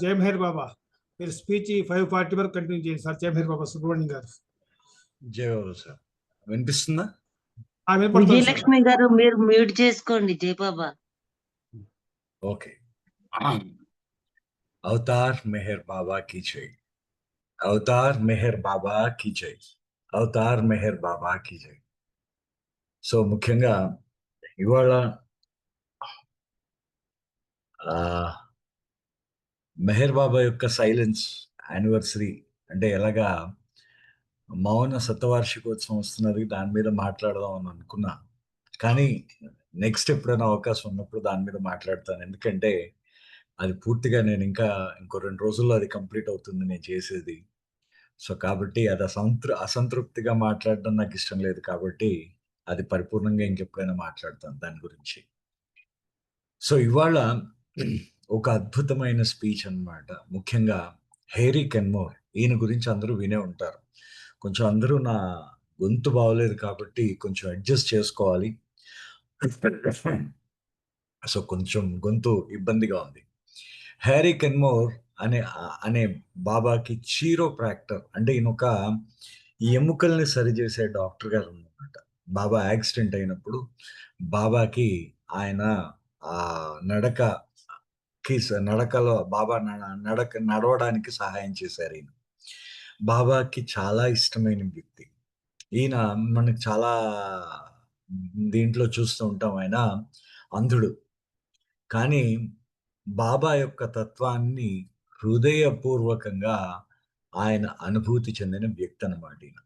జయమహేర్ బాబా మీరు స్పీచ్ 5:40 వరకు కంటిన్యూ చేయండి సార్. జయమహేర్ బాబా సుబ్రహ్మణ్యం గారు. జయబాబు సార్ వినిపిస్తుందా? వినపడుతుంది సార్. విజయలక్ష్మి గారు మీరు మ్యూట్ చేసుకోండి జయబాబా. ఓకే. అవతార్ మెహర్ బాబా की जय, అవతార్ మెహర్ బాబా की जय, అవతార్ మెహర్ బాబా की जय. సో ముఖ్యంగా ఇవాళ మెహర్ బాబా యొక్క సైలెన్స్ యానివర్సరీ, అంటే ఎలాగా మౌన శతవార్షికోత్సవం వస్తున్నది, దాని మీద మాట్లాడదాం అని అనుకున్నా. కానీ నెక్స్ట్ ఎప్పుడైనా అవకాశం ఉన్నప్పుడు దాని మీద మాట్లాడతాను. ఎందుకంటే అది పూర్తిగా నేను ఇంకా ఇంకో 2 రోజుల్లో అది కంప్లీట్ అవుతుంది నేను చేసేది. సో కాబట్టి అది అసంతృప్తిగా మాట్లాడడం నాకు ఇష్టం లేదు. కాబట్టి అది పరిపూర్ణంగా ఇంకెప్పుడైనా మాట్లాడతాను దాని గురించి. సో ఇవాళ ఒక అద్భుతమైన స్పీచ్ అన్నమాట. ముఖ్యంగా హేరీ కెన్మోర్, ఈయన గురించి అందరూ వినే ఉంటారు. కొంచెం అందరూ నా గొంతు బాగోలేదు కాబట్టి కొంచెం అడ్జస్ట్ చేసుకోవాలి. సో కొంచెం గొంతు ఇబ్బందిగా ఉంది. హ్యారీ కెన్మోర్ అనే బాబాకి చీరోప్రాక్టర్, అంటే ఈయన ఒక ఎముకల్ని సరిచేసే డాక్టర్ గారు అన్నమాట. బాబా యాక్సిడెంట్ అయినప్పుడు బాబాకి ఆయన ఆ నడకలో బాబా నడవడానికి సహాయం చేశారు ఈయన. బాబాకి చాలా ఇష్టమైన వ్యక్తి ఈయన. మనకి చాలా దీంట్లో చూస్తూ ఉంటాం, ఆయన అంధుడు, కానీ బాబా యొక్క తత్వాన్ని హృదయపూర్వకంగా ఆయన అనుభూతి చెందిన వ్యక్తి అన్నమాట ఈయన.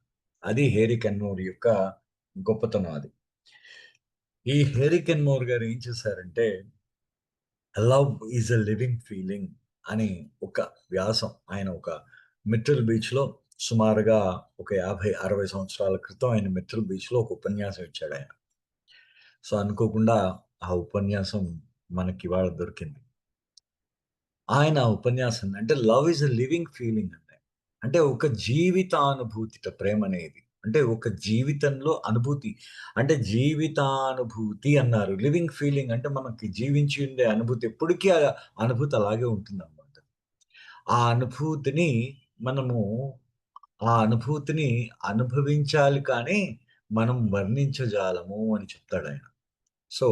అది హేరీ కెన్మోర్ యొక్క గొప్పతనం. అది ఈ హేరీ కెన్మోర్ గారు ఏం చేశారంటే, love is a living feeling అని ఒక వ్యాసం ఆయన ఒక మిట్రల్ బీచ్లో సుమారుగా ఒక 50-60 సంవత్సరాల క్రితం ఆయన మిట్రల్ బీచ్లో ఒక ఉపన్యాసం ఇచ్చాడు ఆయన. సో అనుకోకుండా ఆ ఉపన్యాసం మనకి ఇవాళ దొరికింది. ఆయన ఉపన్యాసం అంటే love is a living feeling అంటే ఒక జీవితానుభూతిట ప్రేమ అనేది. అంటే ఒక జీవితంలో అనుభూతి, అంటే జీవితానుభూతి అన్నారు. లివింగ్ ఫీలింగ్ అంటే మనకి జీవించి ఉండే అనుభూతి, ఎప్పటికీ ఆ అనుభూతి అలాగే ఉంటుందన్నమాట. ఆ అనుభూతిని మనము అనుభవించాలి, కానీ మనం వర్ణించజాలము అని చెప్తాడు ఆయన. సో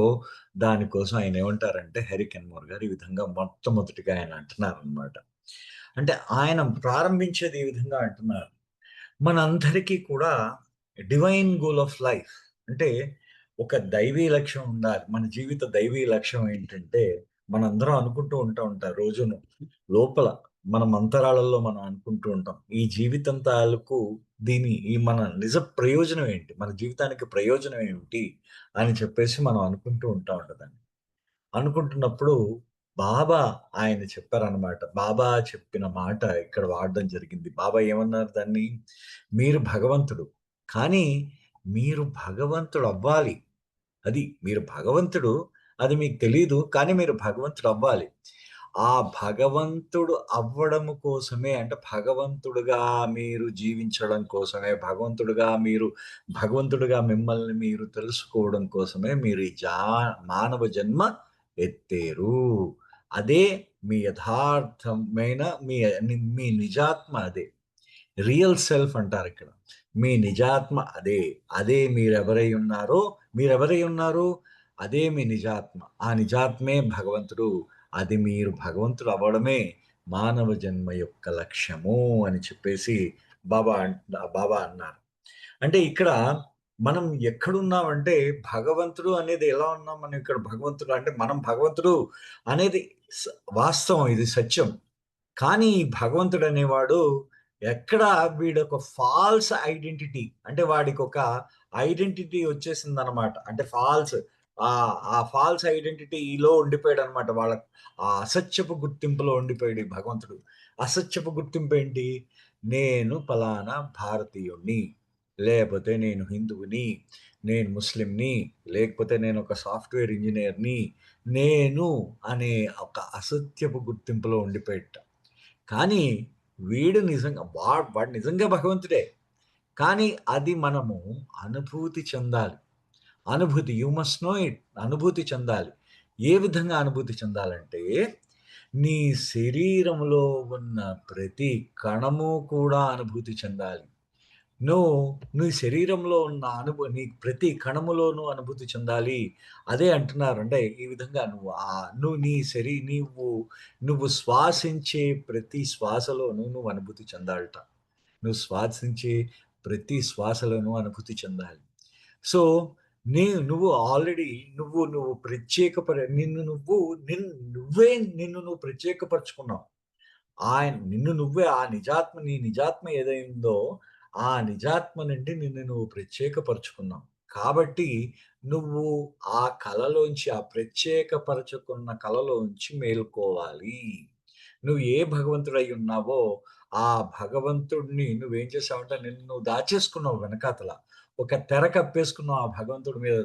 దానికోసం ఆయన ఏమంటారంటే, హెరీ కెన్మోర్ గారు ఈ విధంగా మొట్టమొదటిగా ఆయన అంటున్నారనమాట. అంటే ఆయన ప్రారంభించేది ఈ విధంగా అంటున్నారు, మనందరికీ కూడా డివైన్ గోల్ ఆఫ్ లైఫ్ అంటే ఒక దైవీ లక్ష్యం ఉండాలి. మన జీవిత దైవీ లక్ష్యం ఏంటంటే, మనందరం అనుకుంటూ ఉంటాం రోజును లోపల మనం అంతరాళల్లో మనం అనుకుంటూ ఉంటాం, ఈ జీవితం తాలూకు ఈ మన నిజ ప్రయోజనం ఏంటి, మన జీవితానికి ప్రయోజనం ఏమిటి అని చెప్పేసి మనం అనుకుంటూ ఉంటాం దాన్ని. అనుకుంటున్నప్పుడు బాబా ఆయన చెప్పారనమాట. బాబా చెప్పిన మాట ఇక్కడ వాడడం జరిగింది. బాబా ఏమన్నారు దాన్ని, మీరు భగవంతుడు, కానీ మీరు భగవంతుడు అవ్వాలి. మీరు భగవంతుడు, అది మీకు తెలీదు, కానీ మీరు భగవంతుడు అవ్వాలి. ఆ భగవంతుడు అవ్వడం కోసమే, అంటే భగవంతుడుగా మీరు జీవించడం కోసమే, భగవంతుడుగా మిమ్మల్ని మీరు తెలుసుకోవడం కోసమే మీరు ఈ మానవ జన్మ ఎత్తేరు. అదే మీ యథార్థమైన మీ నిజాత్మ, అదే రియల్ సెల్ఫ్ అంటారు ఇక్కడ. మీ నిజాత్మ అదే మీరెవరై ఉన్నారు, అదే మీ నిజాత్మ. ఆ నిజాత్మే భగవంతుడు. అది మీరు భగవంతుడు అవ్వడమే మానవ జన్మ యొక్క లక్ష్యము అని చెప్పేసి బాబా అన్నారు. అంటే ఇక్కడ మనం ఎక్కడున్నామంటే, భగవంతుడు అనేది ఎలా ఉన్నాం మనం ఇక్కడ. భగవంతుడు అంటే మనం భగవంతుడు అనేది వాస్తవం, ఇది సత్యం. కానీ భగవంతుడు అనేవాడు ఎక్కడ వీడొక ఫాల్స్ ఐడెంటిటీ, అంటే వాడికి ఒక ఐడెంటిటీ వచ్చేసింది అనమాట. అంటే ఆ ఫాల్స్ ఐడెంటిటీలో ఉండిపోయాడు అనమాట. ఆ అసత్యపు గుర్తింపులో ఉండిపోయాడు ఈ భగవంతుడు. అసత్యపు గుర్తింపు ఏంటి, నేను ఫలానా భారతీయుణ్ణి, లేకపోతే నేను హిందువుని, నేను ముస్లింని, లేకపోతే నేను ఒక సాఫ్ట్వేర్ ఇంజనీర్ని, నేను అనే ఒక అసత్యపు గుర్తింపులో ఉండిపోయాట. కానీ వాడు నిజంగా భగవంతుడే. కానీ అది మనము అనుభూతి చెందాలి. You must know it. అనుభూతి చెందాలి. ఏ విధంగా అనుభూతి చెందాలంటే, నీ శరీరంలో ఉన్న ప్రతి కణము కూడా అనుభూతి చెందాలి. నువ్వు నీ శరీరంలో ఉన్న నీ ప్రతి కణములోనూ అనుభూతి చెందాలి. అదే అంటున్నారు. అంటే ఈ విధంగా నువ్వు నువ్వు శ్వాసించే ప్రతి శ్వాసలోనూ నువ్వు అనుభూతి చెందాలట. నువ్వు శ్వాసించే ప్రతి శ్వాసలోనూ అనుభూతి చెందాలి. సో, నువ్వు ఆల్రెడీ నువ్వు నువ్వు నిన్ను నువ్వు ప్రత్యేకపరుచుకున్నావు. నీ నిజాత్మ ఏదైందో ఆ నిజాత్మ నుండి నిన్ను నువ్వు ప్రత్యేకపరుచుకున్నావు. కాబట్టి నువ్వు ఆ కలలోంచి, ఆ ప్రత్యేకపరచుకున్న కలలోంచి మేలుకోవాలి. నువ్వు ఏ భగవంతుడై ఉన్నావో ఆ భగవంతుడిని నువ్వేం చేసావంటే నిన్ను నువ్వు దాచేసుకున్నావు వెనకాతల. ఒక తెర కప్పేసుకున్నావు. ఆ భగవంతుడి మీద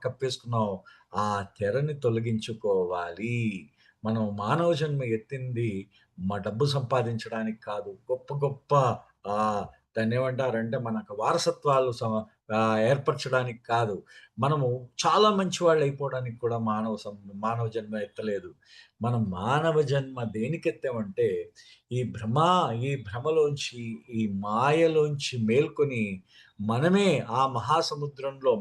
కప్పేసుకున్నావు. ఆ తెరని తొలగించుకోవాలి. మనం మానవ జన్మ ఎత్తింది డబ్బు సంపాదించడానికి కాదు. గొప్ప గొప్ప దాన్నేమంటారంటే మనకు వారసత్వాలు ఏర్పరచడానికి కాదు. మనము చాలా మంచివాళ్ళు అయిపోవడానికి కూడా మానవ జన్మ ఎత్తలేదు. మనం మానవ జన్మ దేనికెత్తామంటే ఈ భ్రమలోంచి, ఈ మాయలోంచి మేల్కొని మనమే ఆ మహాసముద్రంలో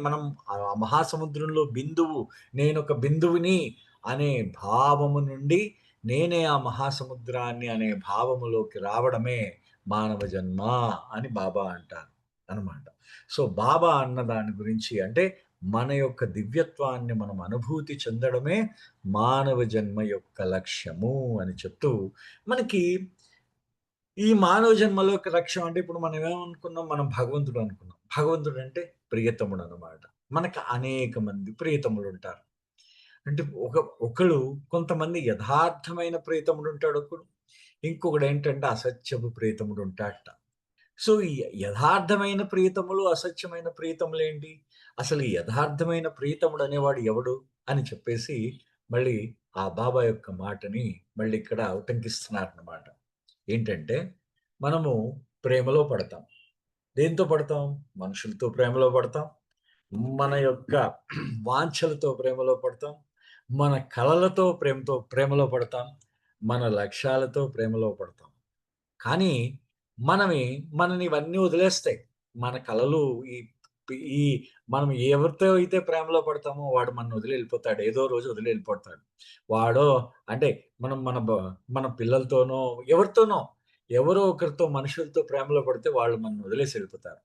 మనం ఆ మహాసముద్రంలో బిందువు, నేనొక బిందువుని అనే భావము నుండి నేనే ఆ మహాసముద్రాన్ని అనే భావములోకి రావడమే మానవ జన్మ అని బాబా అంటారు అన్నమాట. సో బాబా అన్న దాని గురించి అంటే మన యొక్క దివ్యత్వాన్ని మనం అనుభూతి చెందడమే మానవ జన్మ యొక్క లక్ష్యము అని చెప్తూ మనకి ఈ మానవ జన్మలో యొక్క లక్ష్యం అంటే ఇప్పుడు మనం ఏమనుకున్నాం, మనం భగవంతుడు అనుకున్నాం. భగవంతుడు అంటే ప్రియతముడు అన్నమాట. మనకు అనేక మంది ప్రియతములు ఉంటారు. అంటే ఒకడు కొంతమంది యథార్థమైన ప్రియతముడు ఉంటాడు, ఇంకొకడు ఏంటంటే అసత్యపు ప్రియతముడు ఉంటాడట. సో ఈ యథార్థమైన ప్రియతములు, అసత్యమైన ప్రియతములు ఏంటి, అసలు ఈ యథార్థమైన ప్రియతముడు అనేవాడు ఎవడు అని చెప్పేసి మళ్ళీ ఆ బాబా యొక్క మాటని మళ్ళీ ఇక్కడ ఉటంకిస్తున్నారన్నమాట. ఏంటంటే మనము ప్రేమలో పడతాం. దేంతో పడతాం? మనుషులతో ప్రేమలో పడతాం, మన యొక్క వాంఛలతో ప్రేమలో పడతాం, మన కలలతో ప్రేమలో పడతాం, మన లక్ష్యాలతో ప్రేమలో పడతాం. కానీ మనని ఇవన్నీ వదిలేస్తాయి. మన కలలు ఈ మనం ఎవరితో అయితే ప్రేమలో పడతామో వాడు మనల్ని వదిలి వెళ్ళిపోతాడు. ఏదో రోజు వదిలి వెళ్ళిపోతాడు. వాడో అంటే మన పిల్లలతోనో ఎవరో ఒకరితో మనుషులతో ప్రేమలో పడితే వాళ్ళు మనల్ని వదిలేసి వెళ్ళిపోతారు.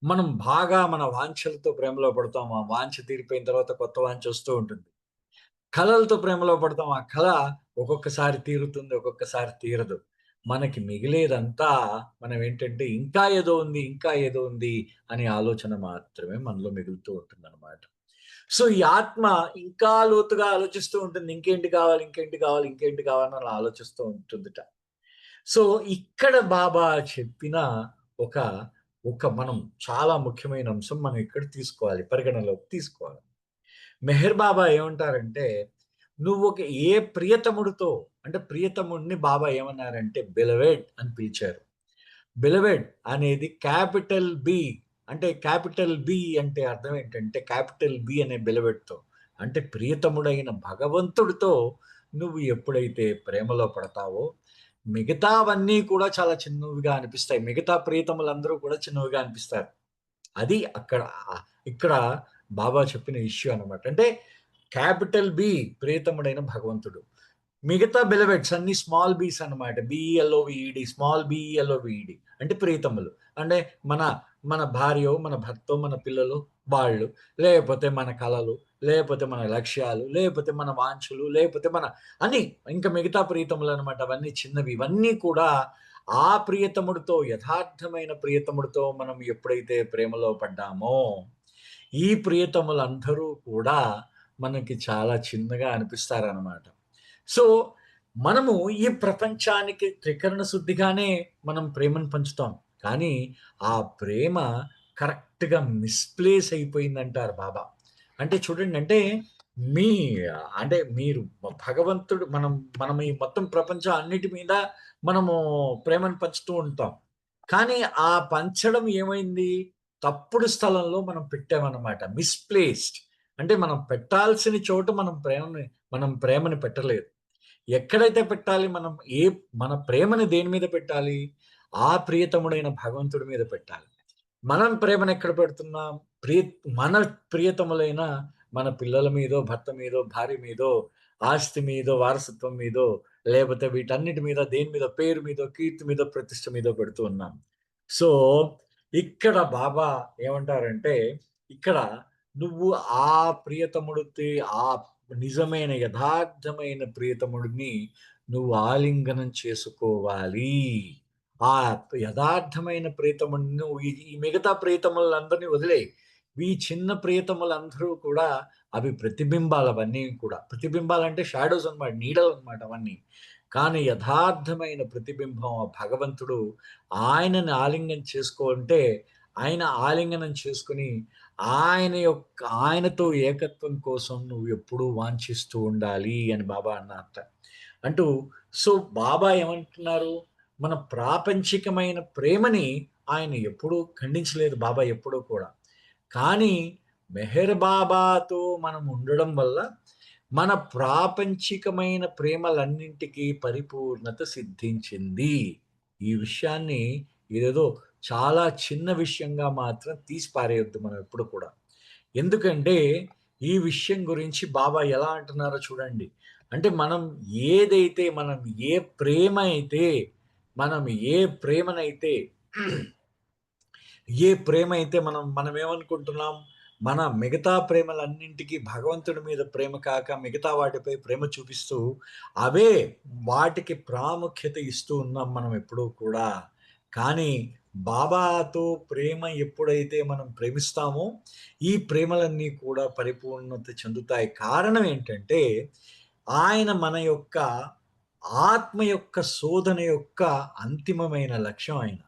మనం బాగా మన వాంఛలతో ప్రేమలో పడతాం. ఆ వాంఛ తీరిపోయిన తర్వాత కొత్త వాంఛ వస్తూ ఉంటుంది. కలలతో ప్రేమలో పడతాం. ఆ కళ ఒక్కొక్కసారి తీరుతుంది, ఒక్కొక్కసారి తీరదు. మనకి మిగిలేదంతా మనం ఏంటంటే ఇంకా ఏదో ఉంది అనే ఆలోచన మాత్రమే మనలో మిగులుతూ ఉంటుందన్నమాట. సో ఈ ఆత్మ ఇంకా లోతుగా ఆలోచిస్తూ ఉంటుంది. ఇంకేంటి కావాలి అని ఆలోచిస్తూ ఉంటుందిట. సో ఇక్కడ బాబా చెప్పిన ఒక మనం చాలా ముఖ్యమైన అంశం మనం ఇక్కడ పరిగణలోకి తీసుకోవాలి. మెహర్ బాబా ఏమంటారంటే నువ్వు ఏ ప్రియతముడితో అంటే ప్రియతముడిని బాబా ఏమన్నారంటే బిలవెడ్ అని పిలిచారు. బిలవెడ్ అనేది క్యాపిటల్ బి అంటే అర్థం ఏంటంటే క్యాపిటల్ బి అనే బిలవెడ్తో అంటే ప్రియతముడైన భగవంతుడితో నువ్వు ఎప్పుడైతే ప్రేమలో పడతావో మిగతావన్నీ కూడా చాలా చిన్నవిగా అనిపిస్తాయి. మిగతా ప్రియతములందరూ కూడా చిన్నవిగా అనిపిస్తారు. అది ఇక్కడ బాబా చెప్పిన ఇష్యూ అన్నమాట. అంటే క్యాపిటల్ బి ప్రియతముడైన భగవంతుడు, మిగతా బిలవెడ్స్ అన్ని స్మాల్ బీస్ అన్నమాట. బిఎల్ఓవిఈడి స్మాల్ బిఎల్ఓవిఈడి అంటే ప్రియతములు. అంటే మన భార్య, మన భర్త, మన పిల్లలు, వాళ్ళు, లేకపోతే మన కళలు, లేకపోతే మన లక్ష్యాలు, లేకపోతే మన వాంఛలు, లేకపోతే అని ఇంకా మిగతా ప్రియతములు అనమాట. అవన్నీ చిన్నవి. ఇవన్నీ కూడా ఆ ప్రియతముడితో యథార్థమైన ప్రియతముడితో మనం ఎప్పుడైతే ప్రేమలో పడ్డామో ఈ ప్రియతములందరూ కూడా మనకి చాలా చిన్నగా అనిపిస్తారన్నమాట. సో మనము ఈ ప్రపంచానికి త్రికరణ శుద్ధిగానే మనం ప్రేమను పంచుతాం. కానీ ఆ ప్రేమ కరెక్ట్గా మిస్ప్లేస్ అయిపోయిందంటారు బాబా. అంటే చూడండి, అంటే మీరు భగవంతుడు మనం ఈ మొత్తం ప్రపంచం అన్నిటి మీద మనము ప్రేమను పంచుతూ ఉంటాం. కానీ ఆ పంచడం ఏమైంది, తప్పుడు స్థలంలో మనం పెట్టామన్నమాట. మిస్ప్లేస్డ్ అంటే మనం పెట్టాల్సిన చోట మనం ప్రేమని పెట్టలేదు. ఎక్కడైతే పెట్టాలి మనం? మన ప్రేమని దేని మీద పెట్టాలి? ఆ ప్రియతముడైన భగవంతుడి మీద పెట్టాలి. మనం ప్రేమను ఎక్కడ పెడుతున్నాం? ప్రియ మన ప్రియతములైన మన పిల్లల మీదో, భర్త మీదో, భార్య మీదో, ఆస్తి మీదో, వారసత్వం మీదో, లేపోతే వీటన్నిటి మీద, దేని మీద, పేరు మీదో, కీర్తి మీదో, ప్రతిష్ఠ మీదో పెడుతూ ఉన్నాం. సో, ఇక్కడ బాబా ఏమంటారంటే, ఇక్కడ నువ్వు ఆ ప్రియతముడికి, ఆ నిజమైన యథార్థమైన ప్రియతముడిని నువ్వు ఆలింగనం చేసుకోవాలి. ఆ యథార్థమైన ప్రియతముడిని నువ్వు ఈ మిగతా ప్రియతములందరిని వదిలేయి. ఈ చిన్న ప్రియతములందరూ కూడా అవి ప్రతిబింబాలు, అవన్నీ కూడా. ప్రతిబింబాలంటే షాడోస్ అన్నమాట, నీడలన్నమాట అవన్నీ. కానీ యథార్థమైన ప్రతిబింబం ఆ భగవంతుడు. ఆయనని ఆలింగనం చేసుకుంటే, ఆయన ఆలింగనం చేసుకొని ఆయనతో ఏకత్వం కోసం నువ్వు ఎప్పుడూ వాంఛిస్తూ ఉండాలి అని బాబా అన్నారట. అంటూ సో, బాబా ఏమంటున్నారు? మన ప్రాపంచికమైన ప్రేమని ఆయన ఎప్పుడూ ఖండించలేదు, బాబా ఎప్పుడూ కూడా. కానీ మెహర్ బాబాతో మనం ఉండడం వల్ల మన ప్రాపంచికమైన ప్రేమలన్నింటికీ పరిపూర్ణత సిద్ధించింది. ఈ విషయాన్ని ఇదేదో చాలా చిన్న విషయంగా మాత్రం తీసి పారేయొద్దు మనం ఎప్పుడు కూడా. ఎందుకంటే ఈ విషయం గురించి బాబా ఎలా అంటున్నారో చూడండి. అంటే మనం ఏ ప్రేమ అయితే మనం ఏ ప్రేమనైతే ఏ ప్రేమ అయితే మనం ఏమనుకుంటున్నాం? మన మిగతా ప్రేమలన్నింటికి భగవంతుడి మీద ప్రేమ కాక మిగతా వాటిపై ప్రేమ చూపిస్తూ, అవే వాటికి ప్రాముఖ్యత ఇస్తూ ఉన్నాం మనం ఎప్పుడూ కూడా. కానీ బాబాతో ప్రేమ ఎప్పుడైతే మనం ప్రేమిస్తామో, ఈ ప్రేమలన్నీ కూడా పరిపూర్ణత చెందుతాయి. కారణం ఏంటంటే, ఆయన మన యొక్క ఆత్మ యొక్క శోధన యొక్క అంతిమమైన లక్ష్యం ఆయన.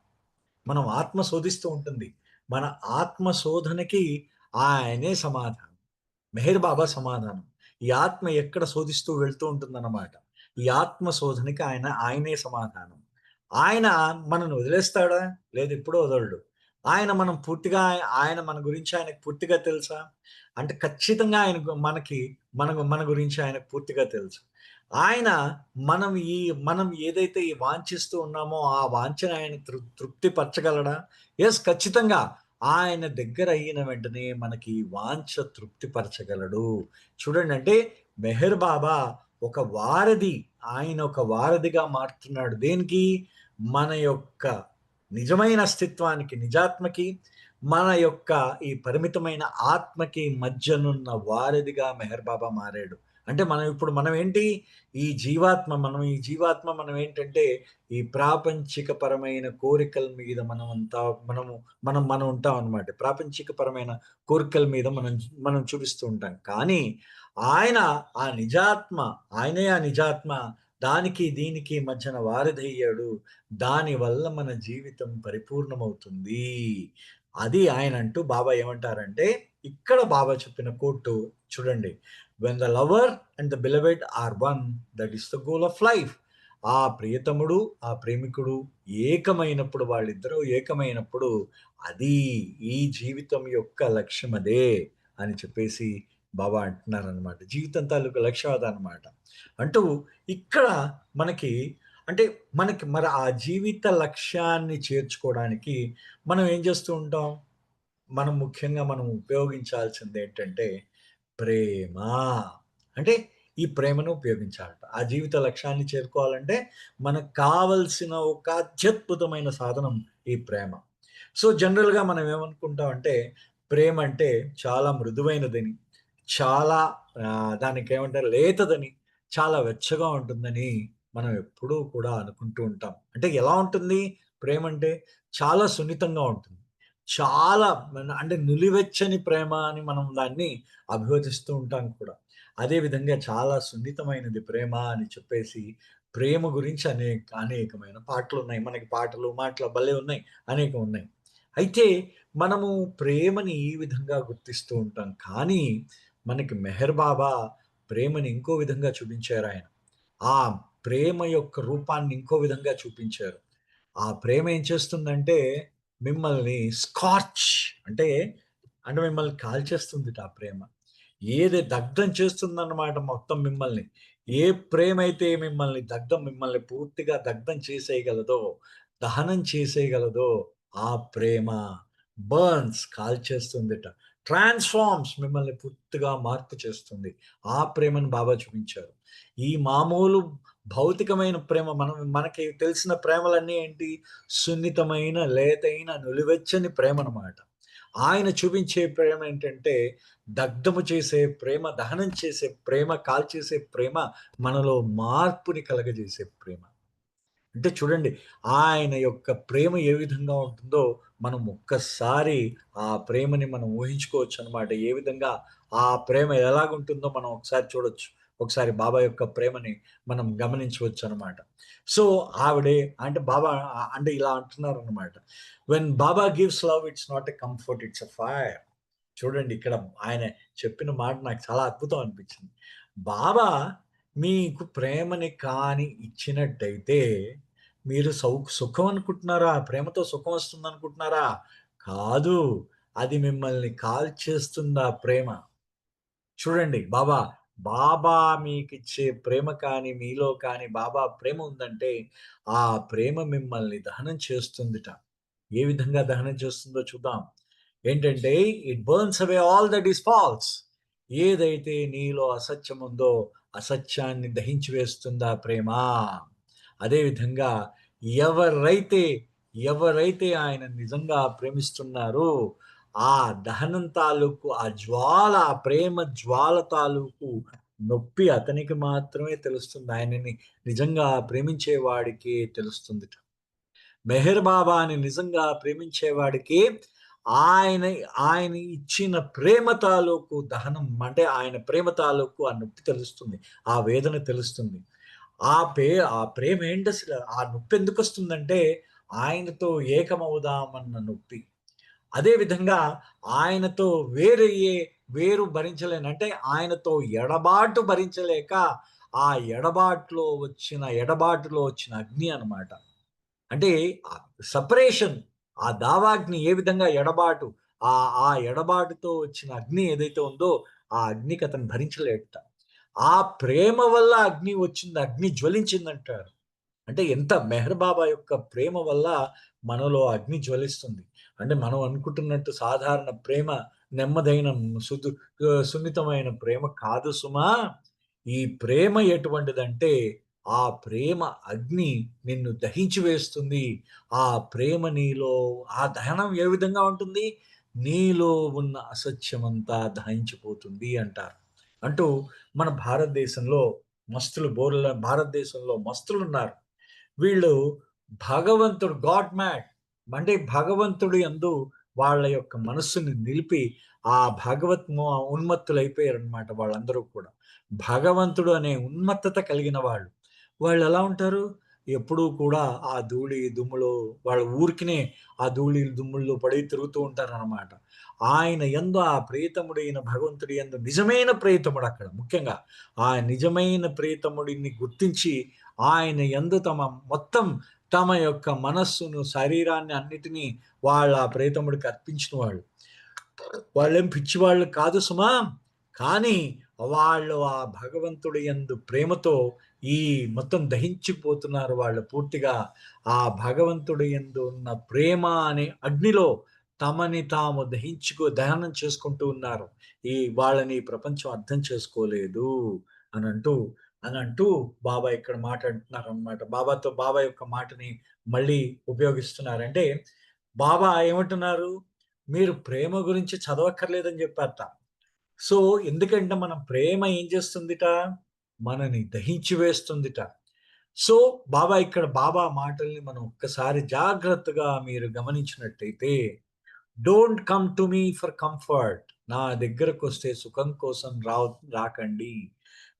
మనం ఆత్మ శోధిస్తూ ఉంటుంది. మన ఆత్మ శోధనకి ఆయనే సమాధానం. మెహర్ బాబా సమాధానం. ఈ ఆత్మ ఎక్కడ శోధిస్తూ వెళ్తూ ఉంటుందన్నమాట. ఈ ఆత్మ శోధనకి ఆయనే సమాధానం. ఆయన మనల్ని వదిలేస్తాడా? లేదు, ఎప్పుడూ వదలడు. ఆయన మన గురించి ఆయనకు పూర్తిగా తెలుసా? అంటే ఖచ్చితంగా మన గురించి ఆయనకు పూర్తిగా తెలుసు. ఆయన మనం ఏదైతే వాంఛిస్తూ ఉన్నామో ఆ వాంఛను ఆయన తృప్తి పరచగలడా? యెస్, ఖచ్చితంగా. ఆయన దగ్గర అయిన వెంటనే మనకి వాంఛ తృప్తి పరచగలడు. చూడండి, అంటే మెహర్ బాబా ఒక వారధి. ఆయన ఒక వారధిగా మారుతున్నాడు. దేనికి? మన యొక్క నిజమైన అస్తిత్వానికి, నిజాత్మకి, మన యొక్క ఈ పరిమితమైన ఆత్మకి మధ్యనున్న వారధిగా మెహర్ బాబా మారాడు. అంటే మనం ఏంటి? ఈ జీవాత్మ మనం ఏంటంటే, ఈ ప్రాపంచికపరమైన కోరికల మీద మనం ఉంటాం అన్నమాట. ప్రాపంచికపరమైన కోరికల మీద మనం చూపిస్తూ ఉంటాం. కానీ ఆయన ఆయనే ఆ నిజాత్మ. దానికి దీనికి మధ్యన వారధయ్యాడు. దానివల్ల మన జీవితం పరిపూర్ణమవుతుంది. అది ఆయనంటూ బాబా ఏమంటారంటే, ఇక్కడ బాబా చెప్పిన కోట్ చూడండి. When the lover and the beloved are one, that is the goal of life. ఆ ప్రియతముడు, ఆ ప్రేమికుడు వాళ్ళిద్దరూ ఏకమైనప్పుడు అది ఈ జీవితం యొక్క లక్ష్యం అదే అని చెప్పేసి బాబా అంటున్నారనమాట. జీవితం తాలూకు లక్ష్యం అదనమాట. అంటూ ఇక్కడ మనకి అంటే మరి ఆ జీవిత లక్ష్యాన్ని చేర్చుకోవడానికి మనం ఏం చేస్తూ ఉంటాం? ముఖ్యంగా మనం ఉపయోగించాల్సింది ఏంటంటే ప్రేమ. అంటే ఈ ప్రేమను ఉపయోగించాలట. ఆ జీవిత లక్ష్యాన్ని చేరుకోవాలంటే మనకు కావలసిన ఒక అత్యద్భుతమైన సాధనం ఈ ప్రేమ. సో, జనరల్‌గా మనం ఏమనుకుంటామంటే ప్రేమ అంటే చాలా మృదువైనదని, చాలా దానికేమంటారు లేతదని, చాలా వెచ్చగా ఉంటుందని మనం ఎప్పుడూ కూడా అనుకుంటూ ఉంటాం. అంటే ఎలా ఉంటుంది ప్రేమంటే? చాలా సున్నితంగా ఉంటుంది. చాలా అంటే నులివెచ్చని ప్రేమ అని మనం దాన్ని అభివర్ణిస్తూ ఉంటాం కూడా. అదే విధంగా చాలా సున్నితమైనది ప్రేమ అని చెప్పేసి, ప్రేమ గురించి అనేకమైన పాటలున్నాయి. మనకి పాటలు, మాటలు భలే ఉన్నాయి. అనేకం ఉన్నాయి. అయితే మనము ప్రేమని ఈ విధంగా గుర్తిస్తూ ఉంటాం. కానీ మనకి మెహర్ బాబా ప్రేమని ఇంకో విధంగా చూపించారాయన. ఆ ప్రేమ యొక్క రూపాన్ని ఇంకో విధంగా చూపించారు. ఆ ప్రేమ ఏం చేస్తుందంటే మిమ్మల్ని స్కార్చ్ అంటే, అంటే మిమ్మల్ని కాల్చేస్తుందిట ఆ ప్రేమ. దగ్ధం చేస్తుందన్నమాట మొత్తం మిమ్మల్ని. ఏ ప్రేమ అయితే మిమ్మల్ని పూర్తిగా దగ్ధం చేసేయగలదో, దహనం చేసేయగలదో, ఆ ప్రేమ కాల్చేస్తుందిట. ట్రాన్స్‌ఫార్మ్స్, మిమ్మల్ని పూర్తిగా మార్పు చేస్తుంది. ఆ ప్రేమను బాబా చూపించారు. ఈ మామూలు భౌతికమైన ప్రేమ, మనకి తెలిసిన ప్రేమలన్నీ ఏంటి? సున్నితమైన, లేతైన, నులివెచ్చని ప్రేమనమాట. ఆయన చూపించే ప్రేమ ఏంటంటే దగ్ధము చేసే ప్రేమ, దహనం చేసే ప్రేమ, కాల్చేసే ప్రేమ, మనలో మార్పుని కలగజేసే ప్రేమ. అంటే చూడండి, ఆయన యొక్క ప్రేమ ఏ విధంగా ఉంటుందో మనం ఒక్కసారి ఆ ప్రేమని మనం ఊహించుకోవచ్చనమాట. ఏ విధంగా ఆ ప్రేమ ఎలాగుంటుందో మనం ఒకసారి చూడొచ్చు. ఒకసారి బాబా యొక్క ప్రేమని మనం గమనించవచ్చనమాట. సో, ఆవిడే అంటే బాబా అంటే ఇలా అంటున్నారనమాట. When Baba gives love it's not a comfort, it's a fire. చూడండి, ఇక్కడ ఆయన చెప్పిన మాట నాకు చాలా అద్భుతం అనిపించింది. బాబా మీకు ప్రేమని కానీ ఇచ్చినట్టయితే మీరు సుఖం అనుకుంటున్నారా? ప్రేమతో సుఖం వస్తుందనుకుంటున్నారా? కాదు. అది మిమ్మల్ని కాల్చేస్తుంది ఆ ప్రేమ. చూడండి, బాబా మీకిచ్చే ప్రేమ కానీ, మీలో కానీ బాబా ప్రేమ ఉందంటే, ఆ ప్రేమ మిమ్మల్ని దహనం చేస్తుందిట. ఏ విధంగా దహనం చేస్తుందో చూద్దాం. ఏంటంటే, it burns away all that is false. ఏదైతే నీలో అసత్యం ఉందో, అసత్యాన్ని దహించి వేస్తుందా ప్రేమ. అదే విధంగా ఎవరైతే, ఎవరైతే ఆయన నిజంగా ప్రేమిస్తున్నారో, ఆ దహనం తాలూకు ఆ జ్వాల, ఆ ప్రేమ జ్వాల తాలూకు నొప్పి అతనికి మాత్రమే తెలుస్తుంది. ఆయనని నిజంగా ప్రేమించే వాడికే తెలుస్తుందిట. మెహర్ బాబాని నిజంగా ప్రేమించేవాడికి ఆయన ఆయన ఇచ్చిన ప్రేమ తాలూకు దహనం, అంటే ఆయన ప్రేమ తాలూకు ఆ నొప్పి తెలుస్తుంది. ఆ వేదన తెలుస్తుంది. ఆ పే ఆ ప్రేమ ఏంటసలు? ఆ నొప్పి ఎందుకొస్తుందంటే, ఆయనతో ఏకమవుదామన్న నొప్పి. అదే విధంగా ఆయనతో వేరు భరించలేను, అంటే ఆయనతో ఎడబాటు భరించలేక, ఆ ఎడబాటులో వచ్చిన అగ్ని అన్నమాట. అంటే సెపరేషన్, ఆ దావాగ్ని ఏ విధంగా ఎడబాటు, ఆ ఎడబాటుతో వచ్చిన అగ్ని ఏదైతే ఉందో, ఆ అగ్నికి అతను భరించలేడట. ఆ ప్రేమ వల్ల అగ్ని వచ్చింది, అగ్ని జ్వలించిందంటారు. అంటే ఎంత మెహర్ బాబా యొక్క ప్రేమ వల్ల మనలో అగ్ని జ్వలిస్తుంది. అంటే మనం అనుకుంటున్నట్టు సాధారణ ప్రేమ, నెమ్మదైన సున్నితమైన ప్రేమ కాదు సుమా. ఈ ప్రేమ ఎటువంటిదంటే, ఆ ప్రేమ అగ్ని నిన్ను దహించి వేస్తుంది. ఆ ప్రేమ నీలో, ఆ దహనం ఏ విధంగా ఉంటుంది? నీలో ఉన్న అసత్యమంతా దహించిపోతుంది అంటారు. అంటూ మన భారతదేశంలో మస్తులున్నారు. వీళ్ళు గాడ్ మ్యాడ్, అంటే భగవంతుడి యందు వాళ్ళ యొక్క మనస్సుని నిలిపి, ఆ ఉన్మత్తులైపోయారనమాట వాళ్ళందరూ కూడా. భగవంతుడు అనే ఉన్మత్తత కలిగిన వాళ్ళు. వాళ్ళెలా ఉంటారు? ఎప్పుడూ కూడా ఆ ధూళి, దుమ్ములో వాళ్ళ ఊరికినే ఆ ధూళి, దుమ్ముల్లో పడి తిరుగుతూ ఉంటారనమాట. ఆయన యందు, ఆ ప్రియతముడైన భగవంతుడి యందు, నిజమైన ప్రియతముడు అక్కడ ముఖ్యంగా. ఆ నిజమైన ప్రియతముడిని గుర్తించి ఆయన యందు తమ యొక్క మనస్సును, శరీరాన్ని అన్నిటినీ వాళ్ళ ప్రియతముడికి అర్పించిన వాళ్ళు. వాళ్ళేం పిచ్చివాళ్ళు కాదు సుమా. కానీ వాళ్ళు ఆ భగవంతుడి యందు ప్రేమతో ఈ మొత్తం దహించిపోతున్నారు వాళ్ళు పూర్తిగా. ఆ భగవంతుడి యందు ఉన్న ప్రేమ అనే అగ్నిలో తమని తాము దహనం చేసుకుంటూ ఉన్నారు. వాళ్ళని ఈ ప్రపంచం అర్థం చేసుకోలేదు అనంటూ అనంటూ బాబా ఇక్కడ మాట్లాడుతున్నారనమాట. బాబా యొక్క మాటని మళ్ళీ ఉపయోగిస్తున్నారు. అంటే బాబా ఏమంటున్నారు? మీరు ప్రేమ గురించి చదవక్కర్లేదని చెప్పారట. సో, ఎందుకంటే మనం ప్రేమ ఏం చేస్తుందిట? మనని దహించి వేస్తుందిట. సో, బాబా మాటల్ని మనం ఒక్కసారి జాగ్రత్తగా మీరు గమనించినట్టయితే, don't come to me for comfort. నా దగ్గరకొస్తే సుఖం కోసం రాకండి.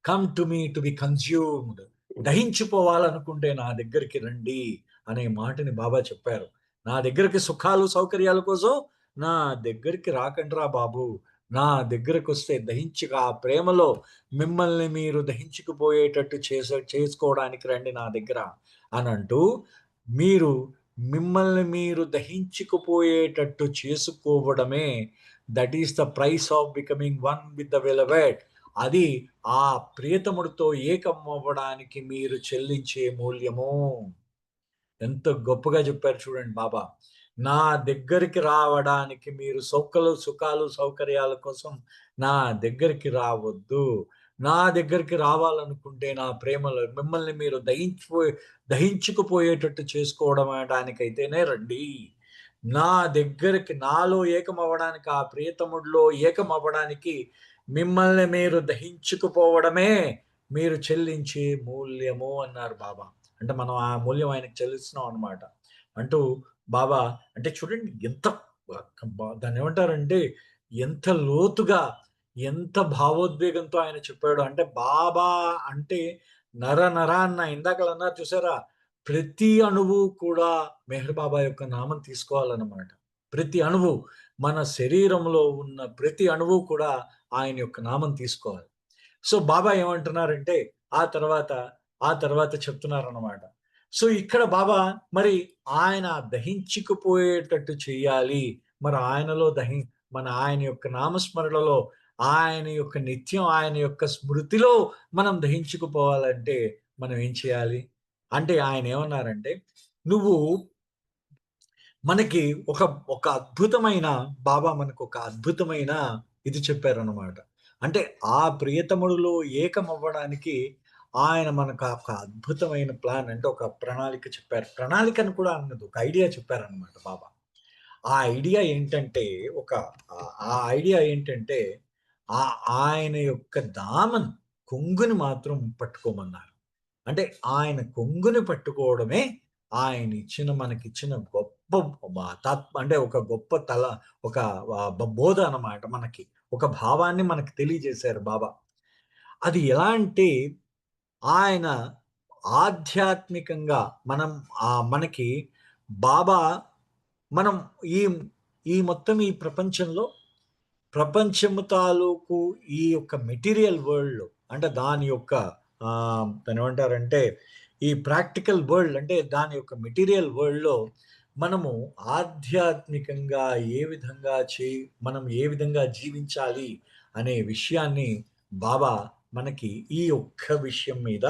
Come to me to be consumed. దహించిపోవాలనుకుంటే నా దగ్గరికి రండి అనే మాటని బాబా చెప్పారు. నా దగ్గరికి సుఖాలు, సౌకర్యాల కోసం నా దగ్గరికి రాకండిరా బాబు. నా దగ్గరకొస్తే ఆ ప్రేమలో మిమ్మల్ని మీరు దహించుకుపోయేటట్టు చేసుకోవడానికి రండి నా దగ్గర అనంటూ, మీరు మిమ్మల్ని మీరు దహించుకుపోయేటట్టు చేసుకోవడమే, that is the price of becoming one with the beloved. అది ఆ ప్రియతముడితో ఏకం అవ్వడానికి మీరు చెల్లించే మూల్యము. ఎంత గొప్పగా చెప్పారు చూడండి బాబా. నా దగ్గరికి రావడానికి మీరు సుఖాలు, సౌకర్యాల కోసం నా దగ్గరికి రావద్దు. నా దగ్గరికి రావాలనుకుంటే నా ప్రేమలో మిమ్మల్ని మీరు దహించుకుపోయేటట్టు చేసుకోవడానికైతేనే రండి. నా దగ్గరికి నాలో ఏకమవ్వడానికి, ఆ ప్రియతముడిలో ఏకమవ్వడానికి మిమ్మల్ని మీరు దహించుకుపోవడమే మీరు చెల్లించే మూల్యము అన్నారు బాబా. అంటే మనం ఆ మూల్యం ఆయనకి చెల్లిస్తున్నాం అనమాట. అంటూ బాబా అంటే చూడండి ఎంత దాన్ని ఏమంటారంటే ఎంత లోతుగా, ఎంత భావోద్వేగంతో ఆయన చెప్పాడు. అంటే బాబా అంటే నరాన్న ఇందాకలన్నారు చూసారా? ప్రతి అణువు కూడా మెహర్ బాబా యొక్క నామం తీసుకోవాలన్నమాట. ప్రతి అణువు, మన శరీరంలో ఉన్న ప్రతి అణువు కూడా ఆయన యొక్క నామం తీసుకోవాలి. సో బాబా ఏమంటున్నారంటే ఆ తర్వాత చెప్తున్నారన్నమాట. సో ఇక్కడ బాబా మరి ఆయన దహించుకుపోయేటట్టు చేయాలి. మరి ఆయనలో మన ఆయన యొక్క నామస్మరణలో, ఆయన యొక్క నిత్యం ఆయన యొక్క స్మృతిలో మనం దహించుకుపోవాలంటే మనం ఏం చేయాలి? అంటే ఆయన ఏమన్నారంటే, నువ్వు మనకి ఒక ఒక అద్భుతమైన బాబా మనకు ఒక అద్భుతమైన ఇది చెప్పారన్నమాట. అంటే ఆ ప్రియతముడిలో ఏకమవ్వడానికి ఆయన మనకు ఒక అద్భుతమైన ప్లాన్ అంటే ఒక ప్రణాళిక చెప్పారు. ప్రణాళికను కూడా అన్నది ఒక ఐడియా చెప్పారన్నమాట బాబా. ఆ ఐడియా ఏంటంటే ఆ ఐడియా ఏంటంటే ఆయన యొక్క కొంగుని మాత్రం పట్టుకోమన్నారు. అంటే ఆయన కొంగుని పట్టుకోవడమే మనకిచ్చిన గొప్ప అంటే ఒక గొప్ప ఒక బోధ అన్నమాట మనకి. ఒక భావాన్ని మనకు తెలియజేశారు బాబా. అది ఎలా అంటే ఆయన ఆధ్యాత్మికంగా మనకి బాబా మనం ఈ ఈ మొత్తం ఈ ప్రపంచము తాలూకు ఈ యొక్క మెటీరియల్ వరల్డ్‌లో అంటే దాని యొక్క దాన్నేమంటారంటే ఈ ప్రాక్టికల్ వరల్డ్ అంటే దాని యొక్క మెటీరియల్ వరల్డ్‌లో మనము ఆధ్యాత్మికంగా మనం ఏ విధంగా జీవించాలి అనే విషయాన్ని బాబా మనకి ఈ ఒక్క విషయం మీద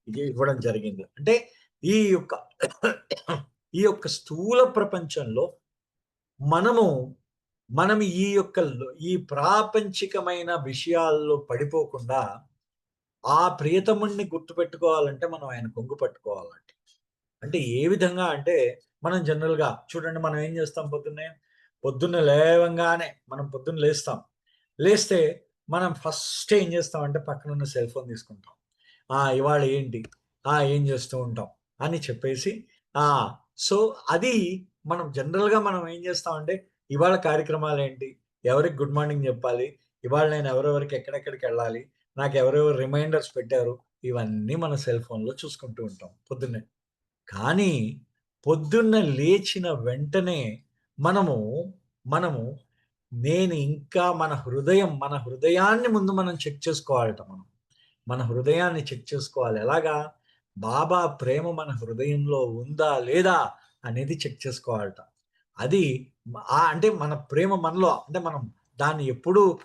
ఇది ఇవ్వడం జరిగింది. అంటే ఈ యొక్క ఈ యొక్క స్థూల ప్రపంచంలో మనం ఈ ప్రాపంచికమైన విషయాల్లో పడిపోకుండా ఆ ప్రియతముడిని గుర్తుపెట్టుకోవాలంటే మనం ఆయన కొంగు పట్టుకోవాలండి. అంటే ఏ విధంగా అంటే మనం జనరల్‌గా చూడండి మనం ఏం చేస్తాం పొద్దున్నే లేవంగానే మనం పొద్దున్న లేస్తాం. లేస్తే మనం ఫస్ట్ ఏం చేస్తామంటే పక్కనున్న సెల్ ఫోన్ తీసుకుంటాం. ఇవాళ ఏంటి? ఏం చేస్తూ ఉంటాం అని చెప్పేసి సో అది మనం జనరల్‌గా మనం ఏం చేస్తామంటే ఇవాళ కార్యక్రమాలేంటి? ఎవరికి గుడ్ మార్నింగ్ చెప్పాలి? ఇవాళ నేను ఎవరెవరికి ఎక్కడెక్కడికెళ్ళాలి? నాకు ఎవరెవరు రిమైండర్స్ పెట్టారు? ఇవన్నీ మన సెల్ ఫోన్‌లో చూసుకుంటూ ఉంటాం పొద్దున్నే. కానీ పొద్దున్న లేచిన వెంటనే మనము మనము నేను ఇంకా మన హృదయాన్ని ముందు మనం చెక్ చేసుకోవాలట మనం. మన హృదయాన్ని చెక్ చేసుకోవాలి. ఎలాగా? బాబా ప్రేమ మన హృదయంలో ఉందా? లేదా? అనేది చెక్ చేసుకోవాలట. అది అంటే మన ప్రేమ మనలో అంటే మనం దాన్ని ఎప్పుడూ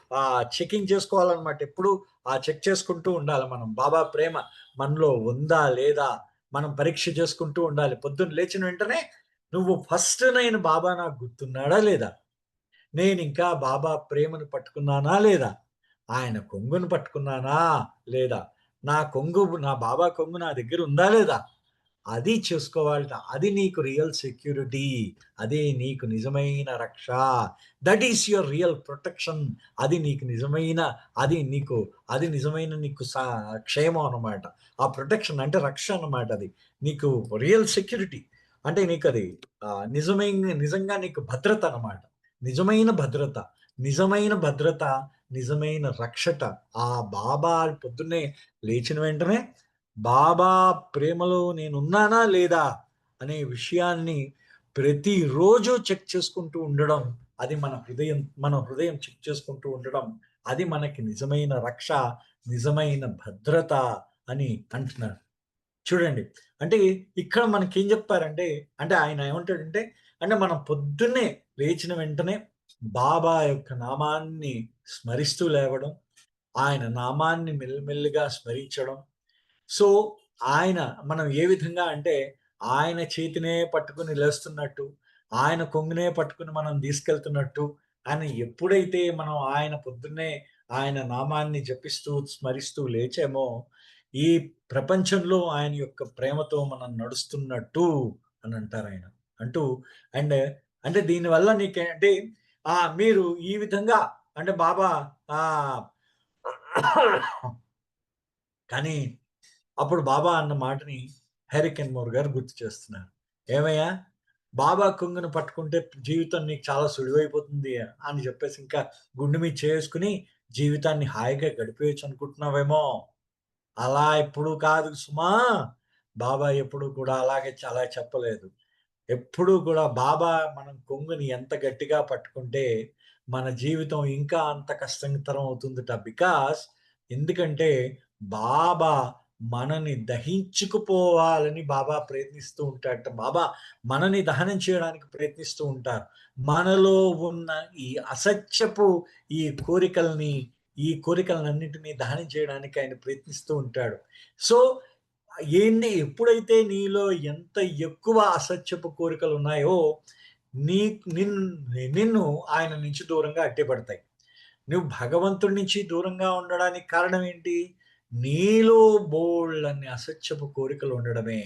చెకింగ్ చేసుకోవాలన్నమాట. ఎప్పుడూ చెక్ చేసుకుంటూ ఉండాలి మనం. బాబా ప్రేమ మనలో ఉందా? లేదా? మనం పరీక్ష చేసుకుంటూ ఉండాలి. పొద్దున్న లేచిన వెంటనే నువ్వు ఫస్ట్ నేను బాబా నాకు గుర్తున్నాడా? లేదా? నేనింకా బాబా ప్రేమను పట్టుకున్నానా? లేదా? ఆయన కొంగును పట్టుకున్నానా? లేదా? నా బాబా కొంగు నా దగ్గర ఉందా? లేదా? అది చూసుకోవాలట. అది నీకు రియల్ సెక్యూరిటీ. అదే నీకు నిజమైన రక్ష. That is your real protection. అది నీకు నిజమైన నీకు క్షేమం అన్నమాట. ఆ ప్రొటెక్షన్ అంటే రక్ష అన్నమాట అది. నీకు రియల్ సెక్యూరిటీ. అంటే నీకది నిజంగా నీకు భద్రత అన్నమాట. నిజమైన భద్రత, నిజమైన రక్షట. ఆ బాబా పొద్దున్నే లేచిన వెంటనే బాబా ప్రేమలో నేనున్నానా? లేదా? అనే విషయాన్ని ప్రతిరోజు చెక్ చేసుకుంటూ ఉండడం. అది మన హృదయం చెక్ చేసుకుంటూ ఉండడం. అది మనకి నిజమైన రక్ష, నిజమైన భద్రత అని అంటున్నారు. చూడండి. అంటే ఇక్కడ మనకేం చెప్పారంటే అంటే ఆయన ఏమంటాడంటే అంటే మనం పొద్దున్నే లేచిన వెంటనే బాబా యొక్క నామాన్ని స్మరిస్తూ లేవడం. ఆయన నామాన్ని మెల్లిమెల్లిగా స్మరించడం. సో, ఆయన మనం ఏ విధంగా అంటే, ఆయన చేతినే పట్టుకొని లేస్తున్నట్టు, ఆయన కొంగునే పట్టుకొని మనం తీసుకెళ్తున్నట్టు, అని ఎప్పుడైతే మనం ఆయన పొద్దున్నే ఆయన నామాన్ని జపిస్తూ, స్మరిస్తూ లేచామో, ఈ ప్రపంచంలో ఆయన యొక్క ప్రేమతో మనం నడుస్తున్నట్టు అని అంటారాయన. అంటూ అండ్ అంటే దీనివల్ల అంటే మీరు ఈ విధంగా అంటే బాబా ఆహ్, కానీ అప్పుడు బాబా అన్న మాటని హెరికెన్ మోర్ గారు గుర్తు చేస్తున్నారు. "ఏమయ్యా! బాబా కొంగును పట్టుకుంటే జీవితం నీకు చాలా సులువైపోతుంది" అని చెప్పేసి ఇంకా గుండె మీద చేసుకొని జీవితాన్ని హాయిగా గడిపేయొచ్చు అనుకుంటున్నావేమో! అలా ఎప్పుడూ కాదు సుమా! బాబా ఎప్పుడూ కూడా అలా చెప్పలేదు. ఎప్పుడూ కూడా బాబా మనం కొంగుని ఎంత గట్టిగా పట్టుకుంటే, మన జీవితం ఇంకా అంత కష్టతరం అవుతుందట. ఎందుకంటే బాబా మనని దహించుకుపోవాలని బాబా ప్రయత్నిస్తూ ఉంటాడట. బాబా మనని దహనం చేయడానికి ప్రయత్నిస్తూ ఉంటారు. మనలో ఉన్న ఈ అసత్యపు ఈ కోరికల్ని, ఈ కోరికలనన్నిటిని దహనం చేయడానికి ఆయన ప్రయత్నిస్తూ ఉంటాడు. సో ఎప్పుడైతే నీలో ఎంత ఎక్కువ అసత్యపు కోరికలున్నాయో, నీ నిన్ నిన్ను ఆయన నుంచి దూరంగా అట్టిపడతాయి. నువ్వు భగవంతుడి నుంచి దూరంగా ఉండడానికి కారణం ఏంటి? నీలో బోలెడన్ని అసత్యపు కోరికలు ఉండడమే.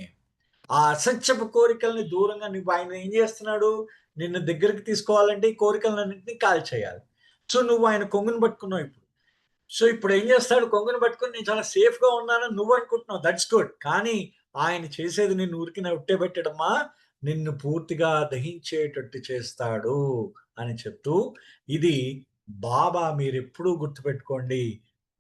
ఆ అసత్యపు కోరికల్ని దూరంగా ఆయన ఏం చేస్తున్నాడు? నిన్ను దగ్గరికి తీసుకోవాలంటే ఈ కోరికలన్నిటిని కాల్చేయాలి. సో, నువ్వు ఆయన కొంగుని పట్టుకున్నావు ఇప్పుడు. సో, ఇప్పుడేం జేస్తాడు కొంగుని పట్టుకొని నేను చాలా సేఫ్‌గా ఉన్నానని నువ్వనుకుంటున్నావు. That's good. కానీ ఆయన చేసేది నిన్ను ఊరికినే ఉట్టేబెట్టడమా, నిన్ను పూర్తిగా దహించేటట్టు చేస్తాడు అని చెప్తూ, ఇది బాబా మీరెప్పుడూ గుర్తుపెట్టుకోండి.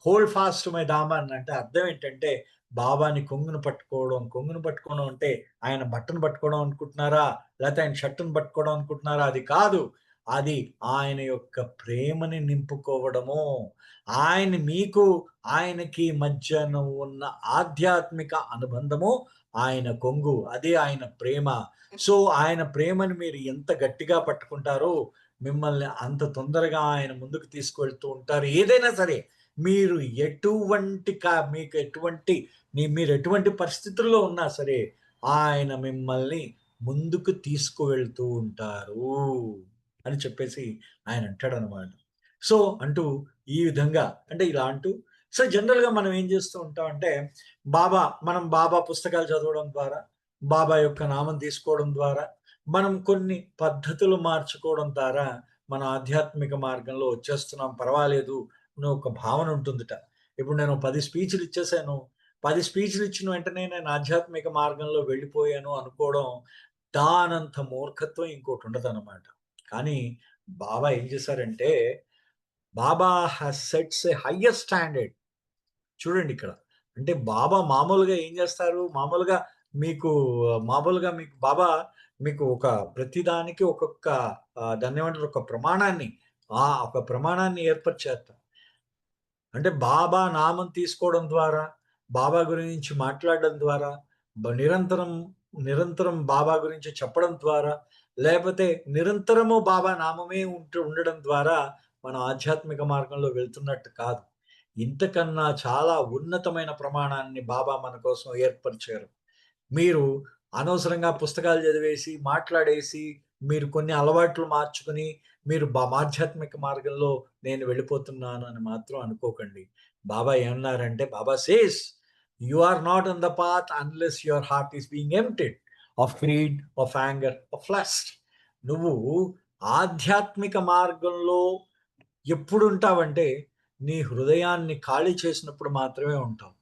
Hold fast to my Daman అంటే అర్థం ఏంటంటే, బాబాని కొంగును పట్టుకోవడం అంటే ఆయన బట్టను పట్టుకోవడం అనుకుంటున్నారా? లేతే ఆయన షర్టును పట్టుకోవడం అనుకుంటున్నారా? అది కాదు. అది ఆయన యొక్క ప్రేమని నింపుకోవడము. మీకు, ఆయనకి మధ్యన ఉన్న ఆధ్యాత్మిక అనుబంధము ఆయన కొంగు. అదే ఆయన ప్రేమ. సో, ఆయన ప్రేమని మీరు ఎంత గట్టిగా పట్టుకుంటారో, మిమ్మల్ని అంత తొందరగా ఆయన ముందుకు తీసుకువెళ్తూ ఉంటారు. ఏదైనా సరే, మీరు ఎటువంటి మీకు ఎటువంటి మీరెటువంటి పరిస్థితుల్లో ఉన్నా సరే, ఆయన మిమ్మల్ని ముందుకు తీసుకువెళ్తూ ఉంటారు అని చెప్పేసి ఆయన అంటాడనమాట. సో, అంటూ ఈ విధంగా అంటే ఇలా అంటూ సో, జనరల్‌గా మనం ఏం చేస్తూ ఉంటామంటే, మనం బాబా పుస్తకాలు చదవడం ద్వారా, బాబా యొక్క నామం తీసుకోవడం ద్వారా, మనం కొన్ని పద్ధతులు మార్చుకోవడం ద్వారా, మన ఆధ్యాత్మిక మార్గంలో వచ్చేస్తున్నాం పర్వాలేదు అనే ఒక భావన ఉంటుందట. ఇప్పుడు నేను 10 స్పీచ్‌లు ఇచ్చేసాను. 10 స్పీచ్‌లు ఇచ్చిన వెంటనే నేను ఆధ్యాత్మిక మార్గంలో వెళ్ళిపోయాను అనుకోవడం, దానంత మూర్ఖత్వం ఇంకోటి ఉండదనమాట. కానీ బాబా ఏం చేశారంటే Baba has sets a higher standard. చూడండి ఇక్కడ. అంటే బాబా మామూలుగా ఏం చేస్తారు? మామూలుగా మీకు బాబా మీకు ఒక ప్రతిదానికి ఒక్కొక్క దాన్నేమంటారు ఒక ప్రమాణాన్ని ఒక ప్రమాణాన్ని ఏర్పరిచేస్తారు. అంటే బాబా నామం తీసుకోవడం ద్వారా, బాబా గురించి మాట్లాడడం ద్వారా, నిరంతరం, నిరంతరం బాబా గురించి చెప్పడం ద్వారా, లేపోతే నిరంతరము బాబా నామమే ఉండడం ద్వారా మనం ఆధ్యాత్మిక మార్గంలో వెళ్తున్నట్టు కాదు. ఇంతకన్నా చాలా ఉన్నతమైన ప్రమాణాన్ని బాబా మన కోసం ఏర్పరిచారు. మీరు అనవసరంగా పుస్తకాలు చదివేసి, మాట్లాడేసి, మీరు కొన్ని అలవాట్లు మార్చుకొని, మీరు ఆధ్యాత్మిక మార్గంలో నేను వెళ్ళిపోతున్నాను అని మాత్రం అనుకోకండి. బాబా ఏమన్నారంటే, Baba says, "you are not on the path unless your heart is being emptied of greed, of anger, of lust." నువ్వు ఆధ్యాత్మిక మార్గంలో ఎప్పుడుంటావంటే, నీ హృదయాన్ని ఖాళీ చేసినప్పుడు మాత్రమే ఉంటావు.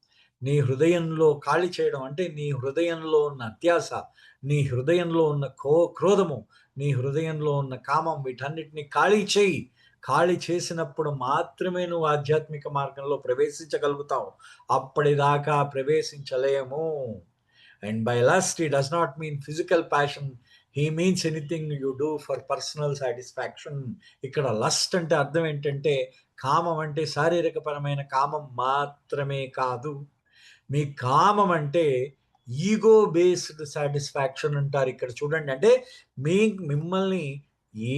నీ హృదయంలో ఖాళీ చేయడం అంటే, నీ హృదయంలో ఉన్న అత్యాస, నీ హృదయంలో ఉన్న క్రోధము, నీ హృదయంలో ఉన్న కామం వీటన్నిటిని ఖాళీ చెయ్యి. ఖాళీ చేసినప్పుడు మాత్రమే నువ్వు ఆధ్యాత్మిక మార్గంలో ప్రవేశించగలుగుతావు. అప్పటిదాకా ప్రవేశించలేము. And by lust he does not mean physical passion. He means anything you do for personal satisfaction. ఇక్కడ లస్ట్ అంటే అర్థం ఏంటంటే, కామం అంటే శారీరకపరమైన కామం మాత్రమే కాదు. మీ కామం అంటే ఈగో బేస్డ్ సాటిస్ఫాక్షన్ అంటారు ఇక్కడ చూడండి. అంటే మిమ్మల్ని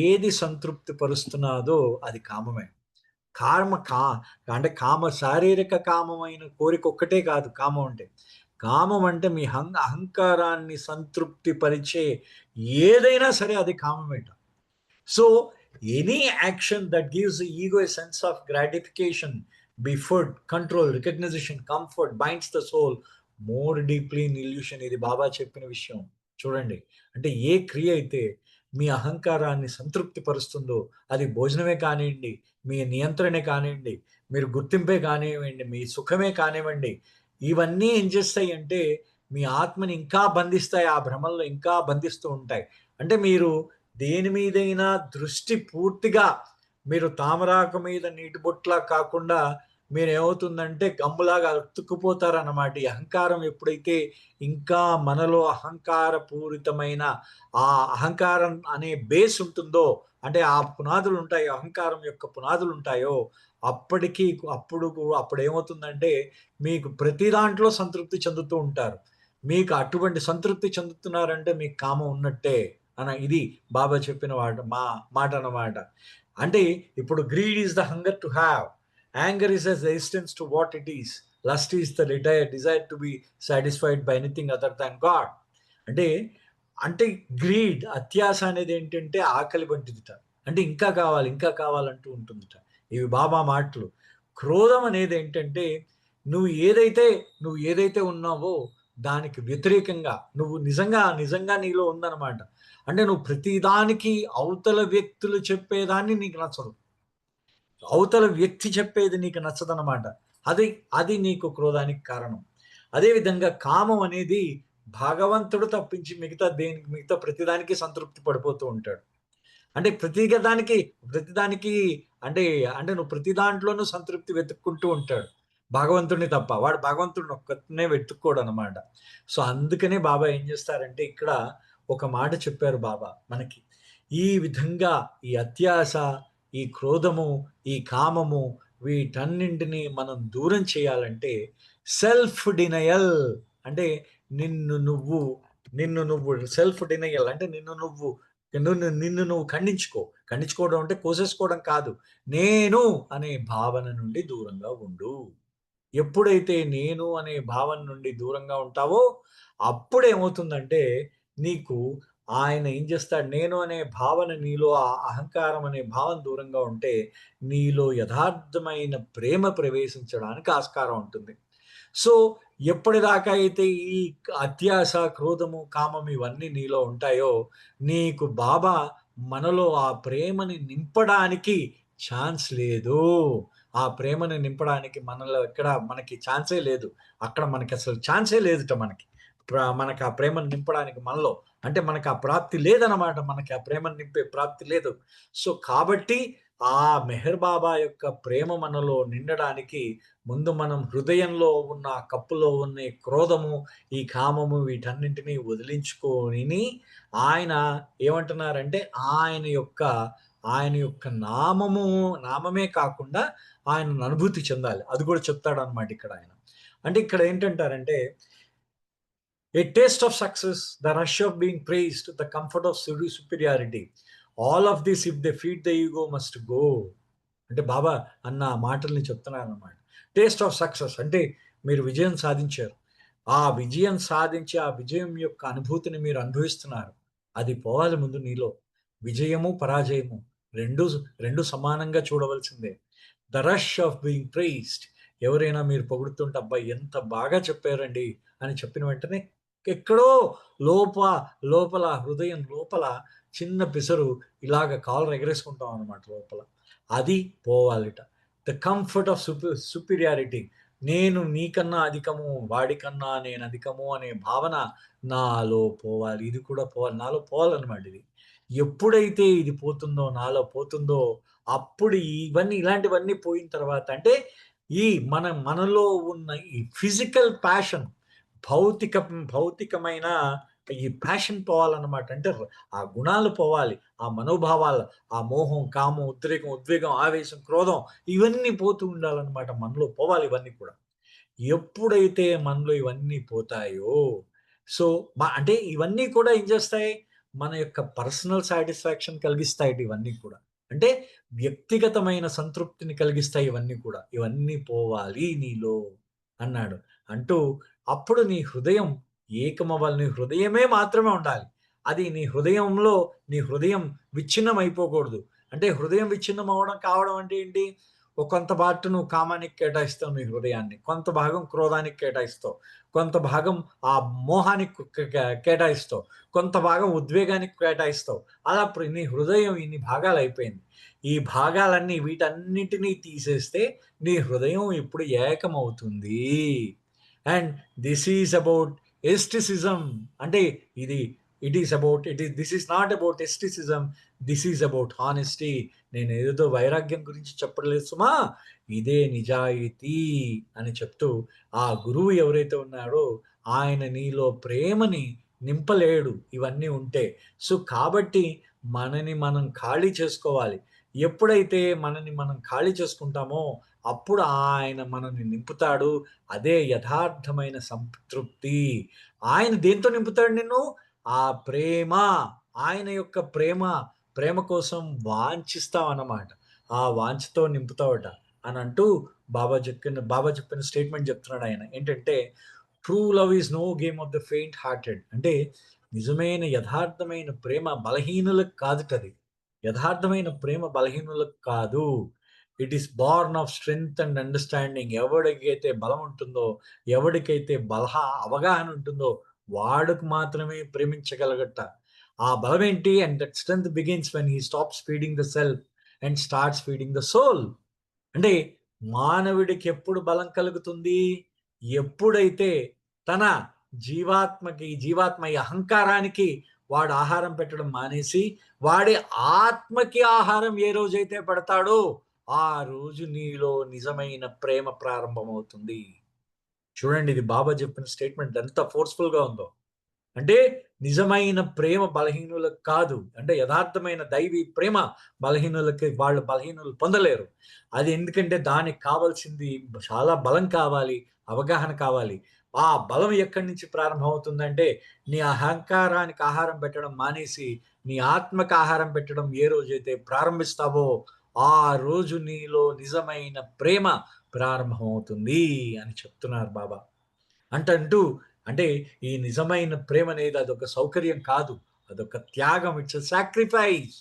ఏది సంతృప్తి పరుస్తున్నాదో అది కామమే. అంటే శారీరక కామమైన కోరిక ఒక్కటే కాదు కామం అంటే. కామం అంటే మీ అహంకారాన్ని సంతృప్తి పరిచే ఏదైనా సరే అది కామమేట. So any action that gives ego a sense of gratification, be food, control, recognition, comfort, binds the soul more deeply in illusion. ఇది బాబా చెప్పిన విషయం చూడండి. అంటే ఏ క్రియ అయితే మీ అహంకారాన్ని సంతృప్తి పరుస్తుందో, అది భోజనమే కానివ్వండి, మీ నియంత్రణే కానివ్వండి, మీరు గుర్తింపే కానివ్వండి, మీ సుఖమే కానివ్వండి, ఇవన్నీ ఏం చేస్తాయి అంటే మీ ఆత్మని ఇంకా బంధిస్తాయి, ఆ భ్రమల్లో ఇంకా బంధిస్తూ ఉంటాయి. అంటే మీరు దేని మీదైనా దృష్టి పూర్తిగా మీరు తామరాకు మీద నీటి బొట్టులా కాకుండా మీరేమవుతుందంటే గమ్ములాగా అతుక్కుపోతారన్నమాట. ఈ అహంకారం ఎప్పుడైతే ఇంకా మనలో అహంకారపూరితమైన ఆ అహంకారం అనే బేస్ ఉంటుందో, అంటే ఆ పునాదులు ఉంటాయి, అహంకారం యొక్క పునాదులు ఉంటాయో, అప్పుడేమవుతుందంటే మీకు ప్రతి దాంట్లో సంతృప్తి చెందుతూ ఉంటారు. మీకు అటువంటి సంతృప్తి చెందుతున్నారంటే మీకు కామం ఉన్నట్టే ఇది బాబా చెప్పిన మాట అన్నమాట. అంటే ఇప్పుడు greed is the hunger to have, anger is a resistance to what it is, lust is the desire to be satisfied by anything other than God. అంటే అంటే గ్రీడ్, అత్యాశ అనేది ఏంటంటే ఆకలి వంటిదిట. అంటే ఇంకా కావాలి ఇంకా కావాలంటూ ఉంటుందిట. ఇవి బాబా మాటలు. క్రోధం అనేది ఏంటంటే నువ్వు ఏదైతే ఉన్నావో దానికి వ్యతిరేకంగా నువ్వు నిజంగా నీలో ఉందన్నమాట. అంటే నువ్వు ప్రతిదానికి అవతల వ్యక్తులు చెప్పేదాన్ని నీకు నచ్చదు, అవతల వ్యక్తి చెప్పేది నీకు నచ్చదన్నమాట. అది నీకు క్రోధానికి కారణం. అదేవిధంగా కామం అనేది భగవంతుడు తప్పించి మిగతా ప్రతిదానికి సంతృప్తి పడిపోతూ ఉంటాడు. అంటే ప్రతిదానికి అంటే నువ్వు ప్రతి దాంట్లోనూ సంతృప్తి వెతుక్కుంటూ ఉంటాడు భగవంతుడిని తప్ప. వాడు భగవంతుడిని ఒక్కనే వెతుక్కోడు అనమాట. సో అందుకనే బాబా ఏం చేస్తారంటే ఇక్కడ ఒక మాట చెప్పారు బాబా మనకి. ఈ విధంగా ఈ అత్యాశ, ఈ క్రోధము, ఈ కామము, వీటన్నింటినీ మనం దూరం చేయాలంటే సెల్ఫ్ డినయల్, అంటే నిన్ను నువ్వు సెల్ఫ్ డినయల్ అంటే నిన్ను నువ్వు ఖండించుకోవడం అంటే కోసేసుకోవడం కాదు. నేను అనే భావన నుండి దూరంగా ఉండు. ఎప్పుడైతే నేను అనే భావన నుండి దూరంగా ఉంటావో అప్పుడేమవుతుందంటే నీకు ఆయన ఏం చేస్తాడు, నేను అనే భావన నీలో, ఆ అహంకారం అనే భావన దూరంగా ఉంటే నీలో యథార్థమైన ప్రేమ ప్రవేశించడానికి ఆస్కారం ఉంటుంది. సో ఎప్పటిదాకా అయితే ఈ అత్యాశ, క్రోధము, కామం ఇవన్నీ నీలో ఉంటాయో నీకు బాబా మనలో ఆ ప్రేమని నింపడానికి ఛాన్స్ లేదు. ఆ ప్రేమని నింపడానికి మనలో మనకి ఛాన్సే లేదు. అక్కడ మనకి అసలు ఛాన్సే లేదుట. మనకి ఆ ప్రేమను నింపడానికి మనలో అంటే మనకు ఆ ప్రాప్తి లేదన్నమాట. మనకి ఆ ప్రేమను నింపే ప్రాప్తి లేదు. సో కాబట్టి ఆ మెహర్ బాబా యొక్క ప్రేమ మనలో నిండడానికి ముందు మనం హృదయంలో ఉన్న కప్పులో ఉన్న ఈ క్రోధము, ఈ కామము వీటన్నింటినీ వదిలించుకొని ఆయన ఏమంటున్నారంటే ఆయన యొక్క నామమే కాకుండా ఆయనను అనుభూతి చెందాలి. అది కూడా చెప్తాడన్నమాట ఇక్కడ ఆయన. అంటే ఇక్కడ ఏంటంటారంటే a taste of success, the rush of being praised, the comfort of superiority. All of this, if they feed the ego, must go. అంటే బాబా అన్న మాటల్ని చెప్తున్నారు అన్నమాట. టేస్ట్ ఆఫ్ సక్సెస్ అంటే మీరు విజయం సాధించారు. ఆ విజయం యొక్క అనుభూతిని మీరు అనుభవిస్తున్నారు. అది పోవాలి ముందు నీలో. విజయము, పరాజయము రెండు సమానంగా చూడవలసిందే. The rush of being praised, ఎవరైనా మీరు పొగుడుతుంటే అబ్బాయి ఎంత బాగా చెప్పారండి అని చెప్పిన వెంటనే ఎక్కడో లోపల హృదయం లోపల చిన్న పిసరు ఇలాగ కాలర్ ఎగరేసుకుంటాం అనమాట లోపల. అది పోవాలిట. ద కంఫర్ట్ ఆఫ్ సుపీరియారిటీ, నేను నీకన్నా అధికము, వాడికన్నా నేను అధికము అనే భావన నాలో పోవాలి. ఇది కూడా పోవాలి, నాలో పోవాలన్నమాట. ఇది ఎప్పుడైతే ఇది నాలో పోతుందో అప్పుడు ఇలాంటివన్నీ పోయిన తర్వాత అంటే మనలో ఉన్న ఈ ఫిజికల్ ప్యాషన్, భౌతికమైన ఈ ప్యాషన్ పోవాలన్నమాట. అంటే ఆ గుణాలు పోవాలి, ఆ మనోభావాలు, ఆ మోహం, కామం, ఉద్వేగం, ఆవేశం, క్రోధం ఇవన్నీ పోతూ ఉండాలన్నమాట. మనలో పోవాలి ఇవన్నీ కూడా. ఎప్పుడైతే మనలో ఇవన్నీ పోతాయో సో అంటే ఇవన్నీ కూడా ఏం చేస్తాయి, మన యొక్క పర్సనల్ సాటిస్ఫాక్షన్ కలిగిస్తాయి ఇవన్నీ కూడా. అంటే వ్యక్తిగతమైన సంతృప్తిని కలిగిస్తాయి ఇవన్నీ కూడా. ఇవన్నీ పోవాలి నీలో అన్నాడు. అంటూ అప్పుడు నీ హృదయం ఏకమవ్వాలి. నీ హృదయమే మాత్రమే ఉండాలి. అది నీ హృదయం విచ్ఛిన్నం అయిపోకూడదు. అంటే హృదయం విచ్ఛిన్నం కావడం అంటే ఏంటి? కొంత పార్ట్ నువ్వు కామానికి కేటాయిస్తావు నీ హృదయాన్ని. కొంత భాగం క్రోధానికి కేటాయిస్తావు. కొంత భాగం ఆ మోహానికి కేటాయిస్తావు. కొంత భాగం ఉద్వేగానికి కేటాయిస్తావు. అలా నీ హృదయం ఇన్ని భాగాలయిపోయింది. ఈ భాగాలన్నీ వీటన్నిటిని తీసేస్తే నీ హృదయం ఇప్పుడు ఏకమవుతుంది. And this is about asceticism. అంటే this is not about asceticism, this is about honesty. నేను ఏదో వైరాగ్యం గురించి చెప్పలేదు సుమా, ఇదే నిజాయితీ అని చెప్తూ ఆ గురువు ఎవరైతే ఉన్నాడో ఆయన నీలో ప్రేమని నింపలేడు ఇవన్నీ ఉంటే. సో కాబట్టి మనని మనం ఖాళీ చేసుకోవాలి. ఎప్పుడైతే మనని మనం ఖాళీ చేసుకుంటామో అప్పుడు ఆయన మనల్ని నింపుతాడు. అదే యథార్థమైన సంతృప్తి. ఆయన దేంతో నింపుతాడు నిన్ను? ఆ ప్రేమ, ఆయన యొక్క ప్రేమ కోసం వాంఛిస్తావన్నమాట. ఆ వాంఛతో నింపుతావట అని అంటూ బాబా చెప్పిన స్టేట్మెంట్ చెప్తున్నాడు ఆయన. ఏంటంటే true love is no game of the faint hearted. అంటే నిజమైన యథార్థమైన ప్రేమ బలహీనులకు కాదుటది. యథార్థమైన ప్రేమ బలహీనులకు కాదు. It is born of strength and understanding. ఎవడికైతే బలం ఉంటుందో, ఎవడికైతే అవగాహన ఉంటుందో వాడుకు మాత్రమే ప్రేమించగలగట. ఆ బలం ఏంటి? And that strength begins when he stops feeding the self and starts feeding the soul. అంటే మానవుడికి ఎప్పుడు బలం కలుగుతుంది? ఎప్పుడైతే తన జీవాత్మ ఈ అహంకారానికి వాడు ఆహారం పెట్టడం మానేసి వాడి ఆత్మకి ఆహారం ఏ రోజైతే పెడతాడో ఆ రోజు నీలో నిజమైన ప్రేమ ప్రారంభమవుతుంది. చూడండి, ఇది బాబా చెప్పిన స్టేట్మెంట్ ఎంత ఫోర్స్ఫుల్ గా ఉందో. అంటే నిజమైన ప్రేమ బలహీనులకు కాదు. అంటే యథార్థమైన దైవీ ప్రేమ వాళ్ళు బలహీనులు పొందలేరు. అది ఎందుకంటే దానికి కావాల్సింది చాలా బలం కావాలి, అవగాహన కావాలి. ఆ బలం ఎక్కడి నుంచి ప్రారంభం అవుతుందంటే నీ అహంకారానికి ఆహారం పెట్టడం మానేసి నీ ఆత్మకు ఆహారం పెట్టడం ఏ రోజైతే ప్రారంభిస్తావో ఆ రోజు నీలో నిజమైన ప్రేమ ప్రారంభమవుతుంది అని చెప్తున్నారు బాబా. అంటే ఈ నిజమైన ప్రేమ అనేది అదొక సౌకర్యం కాదు, అదొక త్యాగం. It's sacrifice.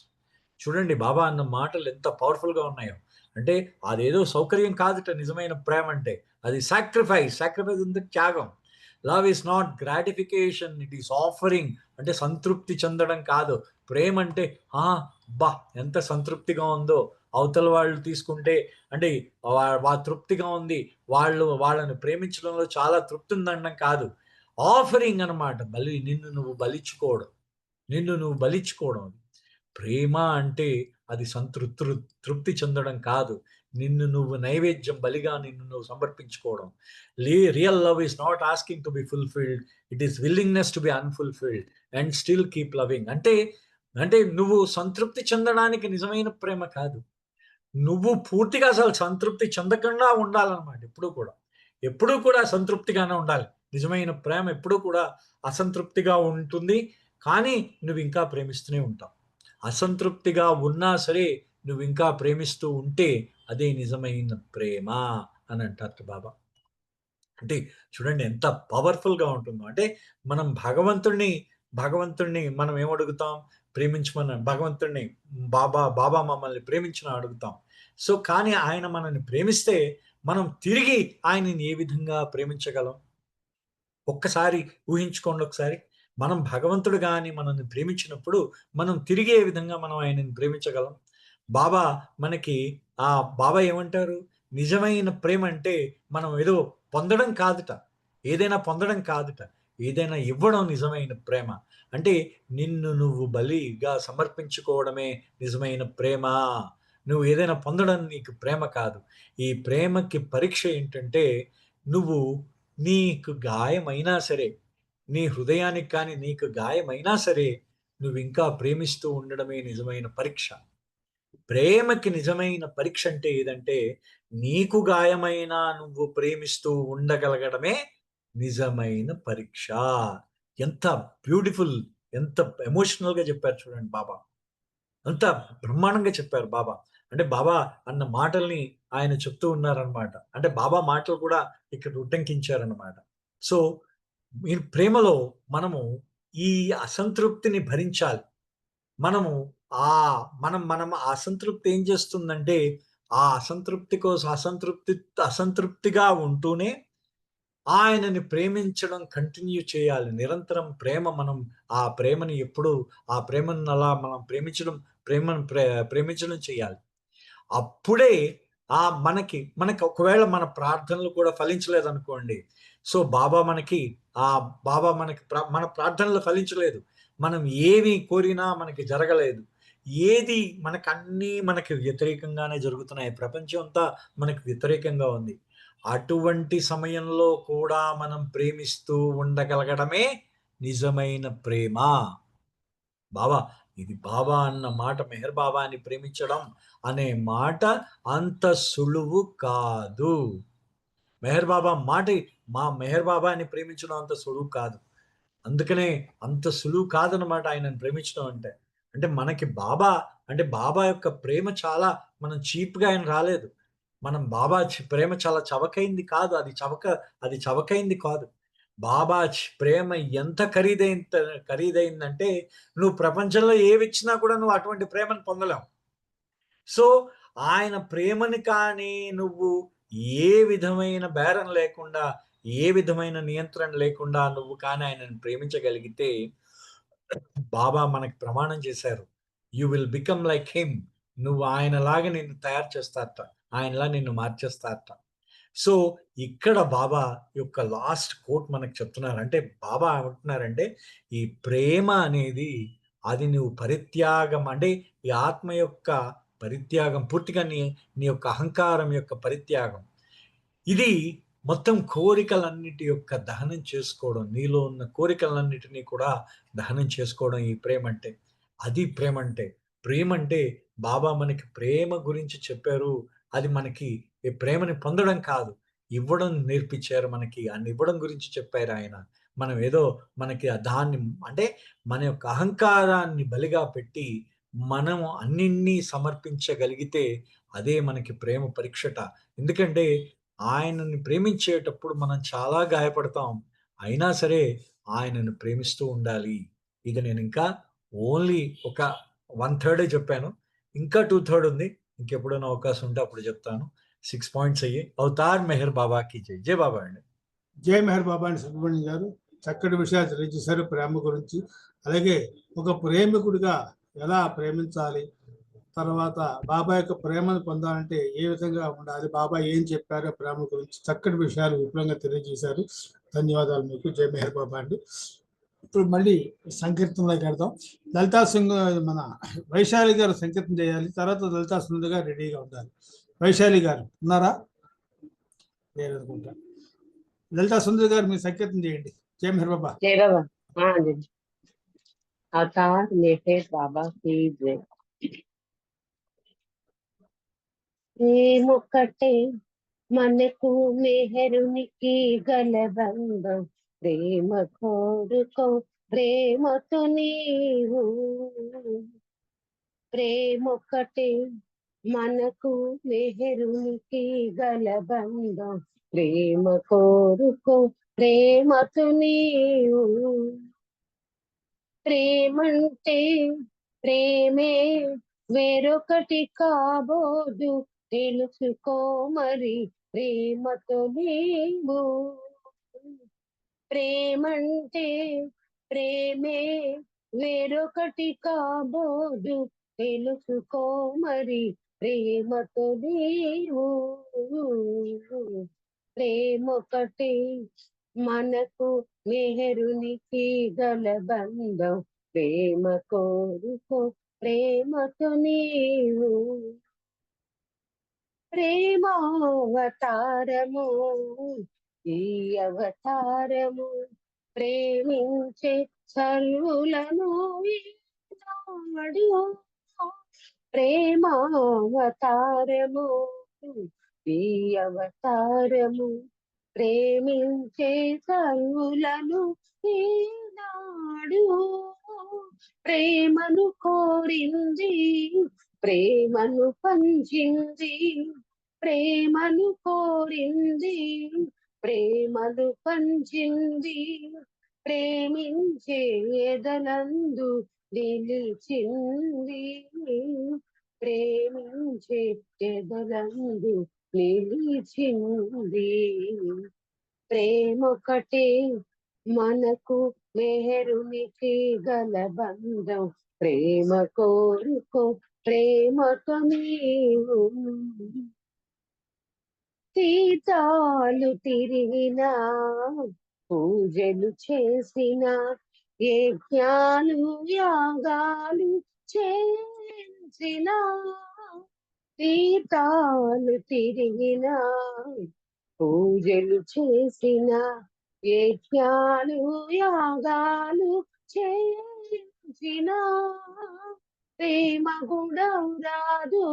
చూడండి బాబా అన్న మాటలు ఎంత పవర్ఫుల్ గా ఉన్నాయో. అంటే అదేదో సౌకర్యం కాదుట నిజమైన ప్రేమ అంటే, అది సాక్రిఫైస్ అంటే త్యాగం. Love is not gratification, it is offering. అంటే సంతృప్తి చెందడం కాదు. ప్రేమ అంటే బా ఎంత సంతృప్తిగా ఉందో, అవతల వాళ్ళు తీసుకుంటే అంటే తృప్తిగా ఉంది, వాళ్ళని ప్రేమించడంలో చాలా తృప్తి ఉందనడం కాదు. ఆఫరింగ్ అనమాట. నిన్ను నువ్వు బలిచ్చుకోవడం. ప్రేమ అంటే అది తృప్తి చెందడం కాదు. నిన్ను నువ్వు నైవేద్యం బలిగా నిన్ను నువ్వు సమర్పించుకోవడం. Real love is not asking to be fulfilled, it is willingness to be unfulfilled and still keep loving. అంటే నువ్వు సంతృప్తి చెందడానికి నిజమైన ప్రేమ కాదు. నువ్వు పూర్తిగా అసలు సంతృప్తి చెందకుండా ఉండాలన్నమాట. ఎప్పుడూ కూడా సంతృప్తిగానే ఉండాలి. నిజమైన ప్రేమ ఎప్పుడూ కూడా అసంతృప్తిగా ఉంటుంది. కానీ నువ్వు ఇంకా ప్రేమిస్తూనే ఉంటావు. అసంతృప్తిగా ఉన్నా సరే నువ్వు ఇంకా ప్రేమిస్తూ ఉంటే అదే నిజమైన ప్రేమ అని అంటారు బాబా. అంటే చూడండి ఎంత పవర్ఫుల్ గా ఉంటుందో. అంటే మనం భగవంతుణ్ణి మనం ఏమడుగుతాం? భగవంతుణ్ణి బాబా మమ్మల్ని ప్రేమించిన అడుగుతాం. సో కానీ ఆయన మనల్ని ప్రేమిస్తే మనం తిరిగి ఆయనని ఏ విధంగా ప్రేమించగలం? ఒక్కసారి ఊహించుకోండి. ఒకసారి మనం భగవంతుడు గాని మనల్ని ప్రేమించినప్పుడు మనం తిరిగి ఏ విధంగా మనం ఆయనని ప్రేమించగలం? బాబా ఏమంటారు? నిజమైన ప్రేమ అంటే మనం ఏదో పొందడం కాదుట, ఏదైనా ఇవ్వడం నిజమైన ప్రేమ. అంటే నిన్ను నువ్వు బలిగా సమర్పించుకోవడమే నిజమైన ప్రేమ. నువ్వు ఏదైనా పొందడం నీకు ప్రేమ కాదు. ఈ ప్రేమకి పరీక్ష ఏంటంటే నీకు గాయమైనా సరే, నీ హృదయానికి కానీ నీకు గాయమైనా సరే నువ్వు ఇంకా ప్రేమిస్తూ ఉండడమే నిజమైన పరీక్ష. ప్రేమకి నిజమైన పరీక్ష అంటే ఏదంటే నీకు గాయమైనా నువ్వు ప్రేమిస్తూ ఉండగలగడమే నిజమైన పరీక్ష. ఎంత బ్యూటిఫుల్, ఎంత ఎమోషనల్ గా చెప్పారు చూడండి బాబా. అంత బ్రహ్మాండంగా చెప్పారు బాబా. అంటే బాబా అన్న మాటల్ని ఆయన చెప్తూ ఉన్నారనమాట. అంటే బాబా మాటలు కూడా ఇక్కడ ఉటంకించారనమాట. సో, మీరు ప్రేమలో మనము ఈ అసంతృప్తిని భరించాలి. మనము మనం ఆ అసంతృప్తి ఏం చేస్తుందంటే, ఆ అసంతృప్తి కోసం అసంతృప్తిగా ఉంటూనే ఆయనని ప్రేమించడం కంటిన్యూ చేయాలి. నిరంతరం మనం ఆ ప్రేమని ఎప్పుడూ ఆ ప్రేమను అలా మనం ప్రేమను ప్రేమించడం చేయాలి. అప్పుడే మనకి ఒకవేళ మన ప్రార్థనలు కూడా ఫలించలేదనుకోండి. సో, బాబా మనకి మన ప్రార్థనలు ఫలించలేదు. మనం ఏమి కోరినా మనకి జరగలేదు. ఏది మనకి వ్యతిరేకంగానే జరుగుతున్నాయి. ప్రపంచం అంతా మనకు వ్యతిరేకంగా ఉంది. అటువంటి సమయంలో కూడా మనం ప్రేమిస్తూ ఉండగలగడమే నిజమైన ప్రేమ. బాబా ఇది బాబా అన్న మాట మెహర్ బాబాని ప్రేమించడం అనే మాట అంత సులువు కాదు. మెహర్ బాబా మాట మెహర్ బాబాని ప్రేమించడం అంత సులువు కాదు. అందుకనే అంత సులువు కాదనమాట ఆయనను ప్రేమించడం అంటే. అంటే మనకి బాబా యొక్క ప్రేమ చాలా మనం చీప్‌గా ఆయన రాలేదు. మనం ప్రేమ చాలా చవకైంది కాదు. అది చవకైంది కాదు. ప్రేమ ఎంత ఖరీదైందంటే నువ్వు ప్రపంచంలో ఏవిచ్చినా కూడా నువ్వు అటువంటి ప్రేమను పొందలేవు. సో, ఆయన ప్రేమని కానీ నువ్వు ఏ విధమైన బేరం లేకుండా, ఏ విధమైన నియంత్రణ లేకుండా నువ్వు కానీ ఆయనను ప్రేమించగలిగితే బాబా మనకి ప్రమాణం చేశారు. You will become like him. నువ్వు ఆయనలాగా నిన్ను తయారు చేస్తారట. ఆయనలా నిన్ను మార్చేస్తారట. సో, ఇక్కడ బాబా యొక్క లాస్ట్ కోట్ మనకు చెప్తున్నారు. అంటే బాబా ఏమంటున్నారంటే, ఈ ప్రేమ అనేది అది నువ్వు పరిత్యాగం అంటే ఈ ఆత్మ యొక్క పరిత్యాగం పూర్తిగా నీ యొక్క అహంకారం యొక్క పరిత్యాగం. ఇది మొత్తం కోరికలన్నిటి యొక్క దహనం చేసుకోవడం. నీలో ఉన్న కోరికలన్నిటిని కూడా దహనం చేసుకోవడం ఈ ప్రేమంటే. అది ప్రేమంటే. ప్రేమంటే బాబా మనకి ప్రేమ గురించి చెప్పారు. అది మనకి ఈ ప్రేమని పొందడం కాదు. ఇవ్వడం నేర్పించారు మనకి. ఇవ్వడం గురించి చెప్పారాయన. మనం ఏదో మనకి దాన్ని అంటే మన యొక్క అహంకారాన్ని బలిగా పెట్టి మనం అన్నిన్ని సమర్పించగలిగితే అదే మనకి ప్రేమ పరీక్షట. ఎందుకంటే ఆయనని ప్రేమించేటప్పుడు మనం చాలా గాయపడతాం. అయినా సరే ఆయనను ప్రేమిస్తూ ఉండాలి. ఇది నేనింకా ఓన్లీ ఒక 1/3 చెప్పాను. ఇంకా 2/3 ఉంది. ఇంకెప్పుడైనా అవకాశం ఉంటే అప్పుడు చెప్తాను. 6 పాయింట్స్ అయ్యాయి. అవతార్ మెహర్ బాబాకి జై. జై బాబా అండి. జై మెహర్ బాబా అండి సుబ్రహ్మణ్యం గారు. చక్కటి విషయాలు తెలియజేశారు ప్రేమ గురించి. అలాగే ఒక ప్రేమికుడిగా ఎలా ప్రేమించాలి, తర్వాత బాబా యొక్క ప్రేమను పొందాలంటే ఏ విధంగా ఉండాలి, బాబా ఏం చెప్పారో ప్రేమ గురించి చక్కటి విషయాలు విపులంగా తెలియజేశారు. ధన్యవాదాలు మీకు. జై మెహర్ బాబా అండి. ఇప్పుడు మళ్ళీ సంకీర్తనలోకి వెళ్దాం. లలితా సింగ్ మన వైశాలి గారు సంకీర్తన చేయాలి. తర్వాత లలితా సుందర్ గారు రెడీగా ఉండాలి. వైశాలి గారు ఉన్నారా? లేదనుకుంటా. లలితా సుందర్ గారు మీరు సంకీర్తన చేయండి. జై మెహర్ బాబా. जय बाबा। हाँ जी। अवतार मेहर बाबा की जय। ప్రేమొక్కటే మనకు మెహరునికి గలబంధం, ప్రేమ కోరుకో ప్రేమతో నీవు. ప్రేమొక్కటే మనకు మెహరునికి గలబంధం, ప్రేమ కోరుకో ప్రేమతో నీవు. ప్రేమంటే ప్రేమే వేరొకటి కాబోదు, తెలుసుకో మరి ప్రేమతో నీవు. ప్రేమంటే ప్రేమే వేరొకటి కాబోదు, తెలుసుకో మరి ప్రేమతో నీవు. ప్రేమొకటే మనకు మెహరునికి గల బంధం, ప్రేమ కోరుకో ప్రేమతో నీవు. ప్రేమావతారము ఈ అవతారము, ప్రేమించే సర్వులను ఈనాడు. ప్రేమావతారము ఈ అవతారము, ప్రేమించే సర్వులను ఈనాడు. ప్రేమను కోరింది, ప్రేమను పంచింది, ప్రేమను కోరింది, ప్రేమను పంచింది, ప్రేమించే ఎదలందు నిలిచింది, ప్రేమించే ఎదలందు నిలిచింది. ప్రేమొకటే మనకు మెహరునికి గల బంధం, ప్రేమ కోరుకో ప్రేమతో నీవు. తీర్థాలు తిరిగినా, పూజలు చేసిన, యజ్ఞాలు యాగాలు చేసిన, తీర్థాలు తిరిగిన, పూజలు చేసిన, యజ్ఞాలు యాగాలు చేసిన, ప్రేమ గుణం రాదు,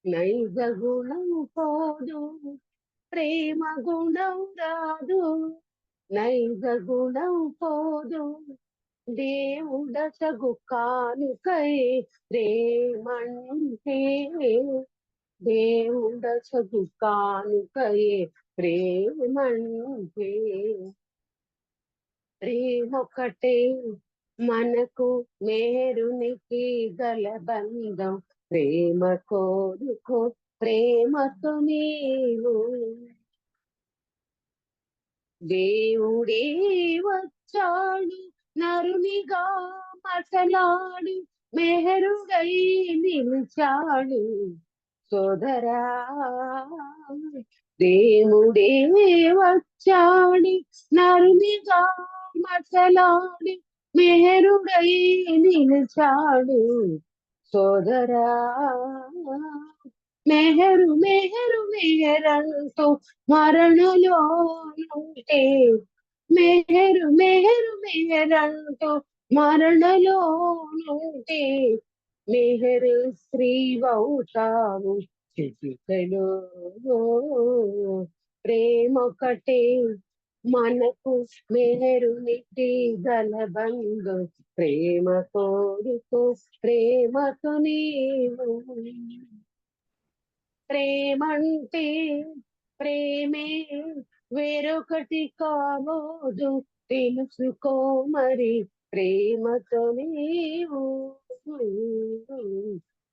నైజ గుణం పోదు, ప్రేమ గుణం రాదు, నైజ గుణం పోదు, దేవుడసగు కానుకై ప్రేమంటే, దేవుడసగు కానుకై ప్రేమంటే. ప్రేమొకటే మనకు మేరునికి గల బంధం, ప్రేమ కోరుకో ప్రేమతో నీవు. దేవుడే వచ్చాడు నరునిగా మసలాడు, మెహరుగై నిలిచాడు సోదరా. దేవుడే వచ్చాడు నరునిగా మసలాడు, మెహరుగై నిలిచాడు సోదరా. మెహరు మెహరు మెహరంతో మరణలో ఉంటే, మెహరు మెహరు మెహరంతో మరణలో ఉంటే, మెహరు స్త్రీవవుతావు చిటికలో. ప్రేమొకటే మనకు మెహరునికి గల బంధం, ప్రేమ కోరుకో ప్రేమతో నీవు. ప్రేమంటే ప్రేమే వేరొకటి కాబోదు, తెలుసుకో మరి ప్రేమతో నీవు.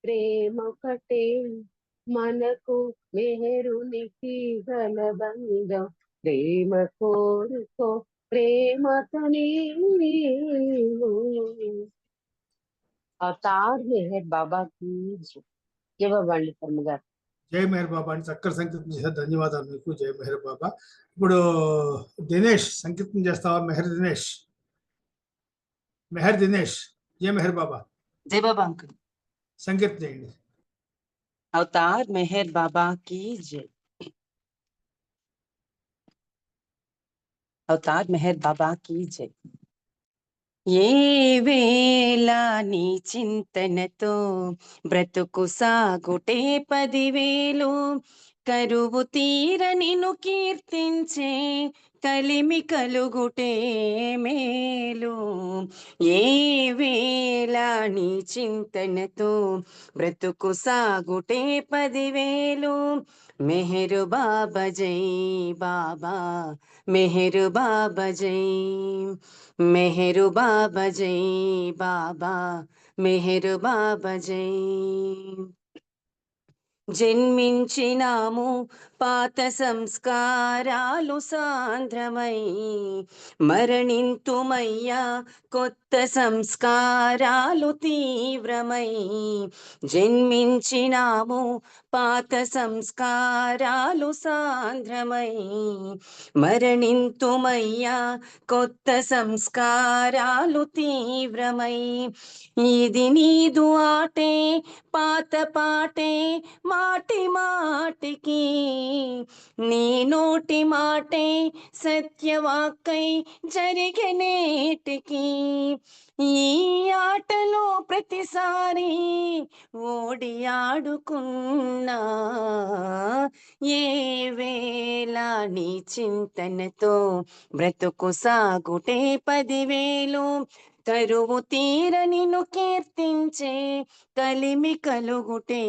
ప్రేమొకటే మనకు మెహరునికి గల బంధం, ప్రేమ కోరుకో ప్రేమతో నీవు. అవతార్ మెహర్ బాబా की ఇవ్వండి శర్మ గారు. జై మెహర్ బాబా అని చక్కటి సంకీర్తన చేశారు. ధన్యవాదాలు మీకు. జై మెహర్ బాబా. ఇప్పుడు దినేష్ సంకీర్తన చేస్తావా? మెహర్ దినేష్, మెహర్ దినేష్. జై మెహర్ బాబా. जय बाबा अंकल। సంకీర్తన చేయండి. अवतार मेहर बाबा की जय। अवतार मेहर बाबा की जय। ఏ వేళ నీ చింతనతో బ్రతుకు సాగుటే 10,000, కరువు తీర నిన్ను కీర్తించే కలిమి కలుగుటే మేలు. ఏ వేళ నీ చింతనతో బ్రతుకు సాగుటే 10,000, మెహరు బాబా జై బాబా, మెహరు బాబా జై, మెహరు బాబా జై బాబా, మెహరు బాబా జై. జన్మించినాము పాత సంస్కారాలు సాంద్రమై, మరణింతుమయ్యా కొత్త సంస్కారాలు తీవ్రమై. జన్మించినాము పాత సంస్కారాలు సాంద్రమై, మరణింతుమయ్యా కొత్త సంస్కారాలు తీవ్రమై. ఇది నీదు ఆటే పాత పాటే మాటి మాటికి, నీ నోటి మాటే సత్యవాక్కై జరిగనేటికి. ఈ ఆటలో ప్రతిసారి ఓడి ఆడుకున్నా, ఏ వేళ నీ చింతనతో బ్రతుకు సాగుటే 10,000, కరువు తీర నిన్ను కీర్తించే కలిమి కలుగుటే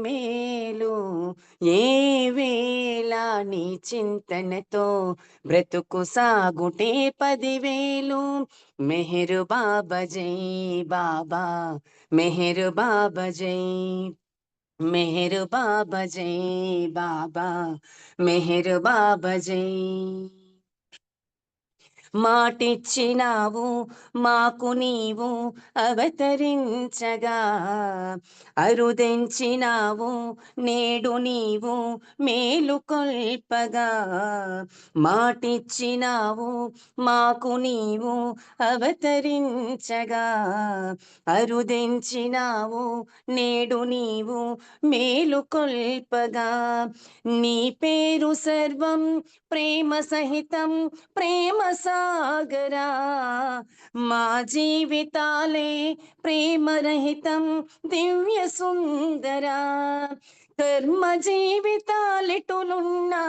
మేలు. ఏ వేళ నీ చింతనతో బ్రతుకు సాగుటే 10,000. మెహరు బాబా జై బాబా, మెహరు బాబా జై, మెహరు బాబా జై బాబా, మెహరు బాబా జై. మాటిచ్చినావు మాకు నీవు అవతరించగా, అరుదెంచినావు నేడు నీవు మేలుకొల్పగా. మాటిచ్చినావు మాకు నీవు అవతరించగా, అరుదెంచినావు నేడు నీవు మేలుకొల్పగా. నీ పేరు సర్వం ప్రేమ సహితం ప్రేమ సాగరా, మా జీవితాలే ప్రేమరహితం దివ్య సుందరా. కర్మ జీవితాలెటులున్నా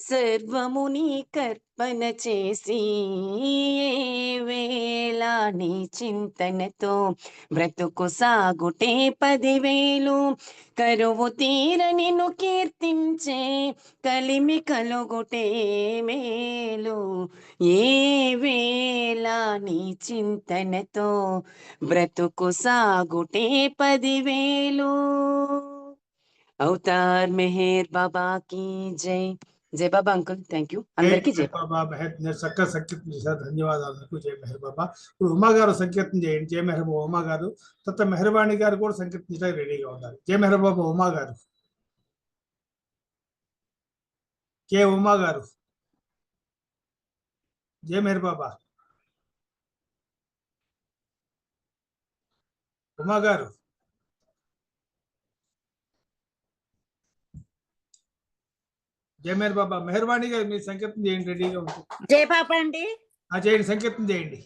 సర్వము నీ కర్పణ చేసి, ఏ వేళ నీ చింతనతో బ్రతుకు సాగుటే 10,000. కరువు తీర నిన్ను కీర్తించే కలిమి కలుగుటే మేలు. ఏ వేళ నీ చింతనతో బ్రతుకు సాగుటే 10,000. అవతార్ మెహర్ బాబా की జై. జై బాబా అంకుల్, థ్యాంక్ యూ. అందరికీ జై బాబా. బాబా మెహర్ చక్కగా సంకీర్తన చేశారు, ధన్యవాదాలు. జై మెహర్ బాబా. ఇప్పుడు ఉమా గారు సంకీర్తన చేయండి. జై మెహర్ బాబా ఉమా గారు, తర్వాత మెహర్వాణి గారు కూడా సంకీర్తించడానికి రెడీగా ఉన్నారు. జై మెహర్ బాబా ఉమా గారు. కే ఉమా గారు, జై మెహర్ బాబా ఉమా గారు. జై మెహర్ బాబా మెహర్వాణి గారు, మీరు సంకీర్తన చేయండి, రెడీగా ఉంటుంది. జై బాబా అండి. చేయండి, సంకీర్తన చేయండి.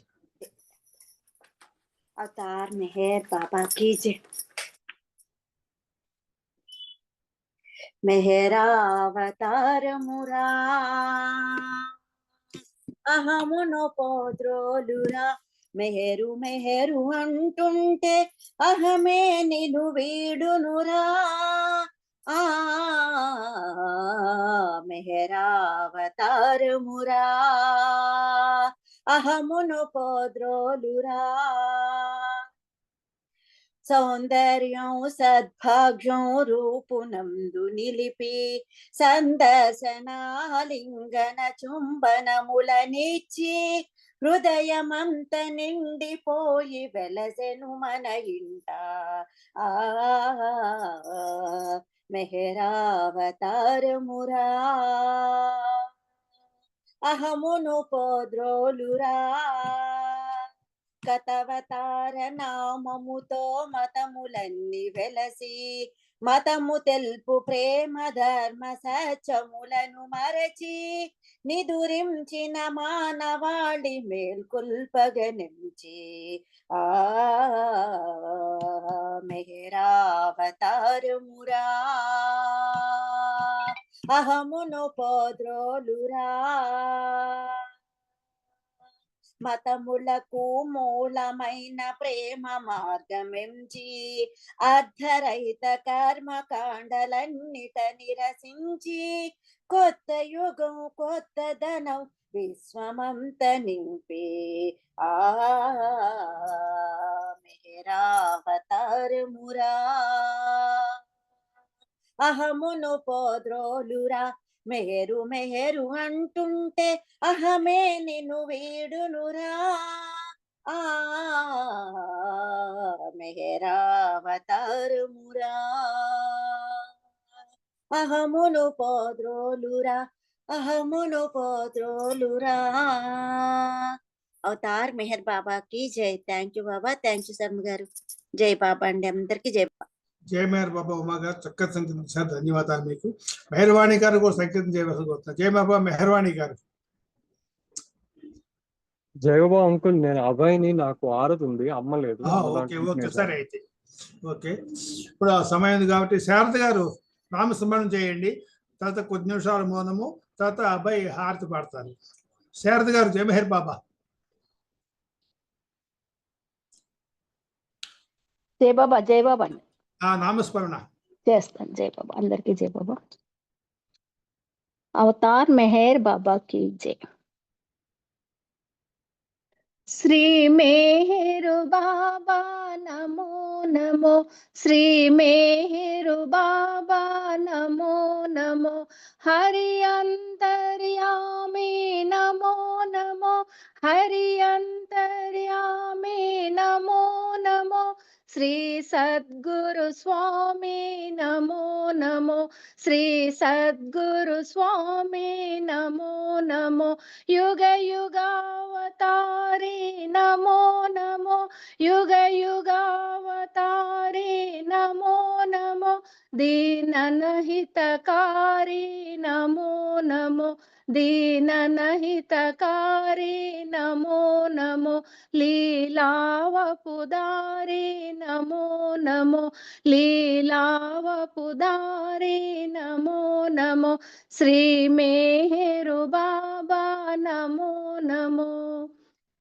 అవతార్ మెహర్ బాబా की जय. మెహరావతారమురా అహమును పోద్రోలురా, మెహరు మెహరు అంటుంటే అహమే నిను వీడునురా. ఆ మెహరావతారమురా అహమును పోద్రోలురా. సౌందర్యం సద్భాగ్యం రూపునందు నిలిపి, సందర్శనాలింగన చుంబనములనిచ్చి, హృదయమంత నిండిపోయి వెలసెను మన ఇంట. ఆ మెహరావతారమురా అహమును పోద్రోలురా. కతవతార నామముతో మతములన్నీ వెలసి, మతము తెల్పు ప్రేమ ధర్మ సత్యములను మరచి, నిదురించిన మానవాళి మేల్కొల్పగనించి. ఆ మెహరావతారమురా అహమును పోద్రోలురా. మతములకు మూలమైన ప్రేమ మార్గమెంచి, అర్ధరహిత కర్మకాండలన్నిట నిరసించి, కొత్త యుగం కొత్త ధనం విశ్వమంత నింపే. ఆ మెహరావతారమురా అహమును పోద్రోలురా. మెహరు మెహరు అంటుంటే అహమే నిన్ను వీడునురా. ఆ మెహరావతారమురా అహమును పోద్రోలురా, అహమును పోద్రోలురా. అవతార్ మెహర్ బాబా की జై. Thank you Baba, thank you Sharma గారు. జై బాబా అండి, అందరికీ జై బాబా. జై మెహర్ బాబా ఉమా గారు, చక్కగా సంకీర్తించారు, ధన్యవాదాలు మీకు. మెహర్వాణి గారు కూడా సంకీర్తన చేయవలసి వస్తున్నారు. జై బాబా మెహర్వాణి గారు. జై బాబా అంకుల్, నేను అబ్బాయిని, నాకు ఆరుతుంది, అమ్మలేదు. ఓకే ఓకే సరే అయితే ఓకే. ఇప్పుడు ఆ సమయం ఉంది కాబట్టి శారద గారు నామస్మరణ చేయండి, తర్వాత కొద్ది నిమిషాలు మౌనము, తర్వాత అబ్బాయి హారతి పాడతారు. శారద గారు, జై మెహర్ బాబా. జై బాబా అండి ఆ నామస్మరణ. చేస్తాను. జై బాబా, అందరికీ జై బాబా. అవతార్ మెహర్ బాబా की जय. శ్రీ మేరు బాబా నమో నమో, శ్రీ మేరు బాబా నమో నమో, హరి అంతర్యామి నమో నమో, హరి అంతర్యామి నమో నమో, శ్రీ సద్గురు స్వామి నమో నమో, శ్రీ సద్గురు స్వామి నమో నమో, యుగ యుగావతారి నమో నమో, యుగ యుగావతారి నమో నమో, దీననహితకారి నమో నమో, దీననహితకారి నమో నమో, లీలావపుదారి నమో నమో, లీలావపుదారి నమో నమో, శ్రీ మేరు బాబా నమో నమో,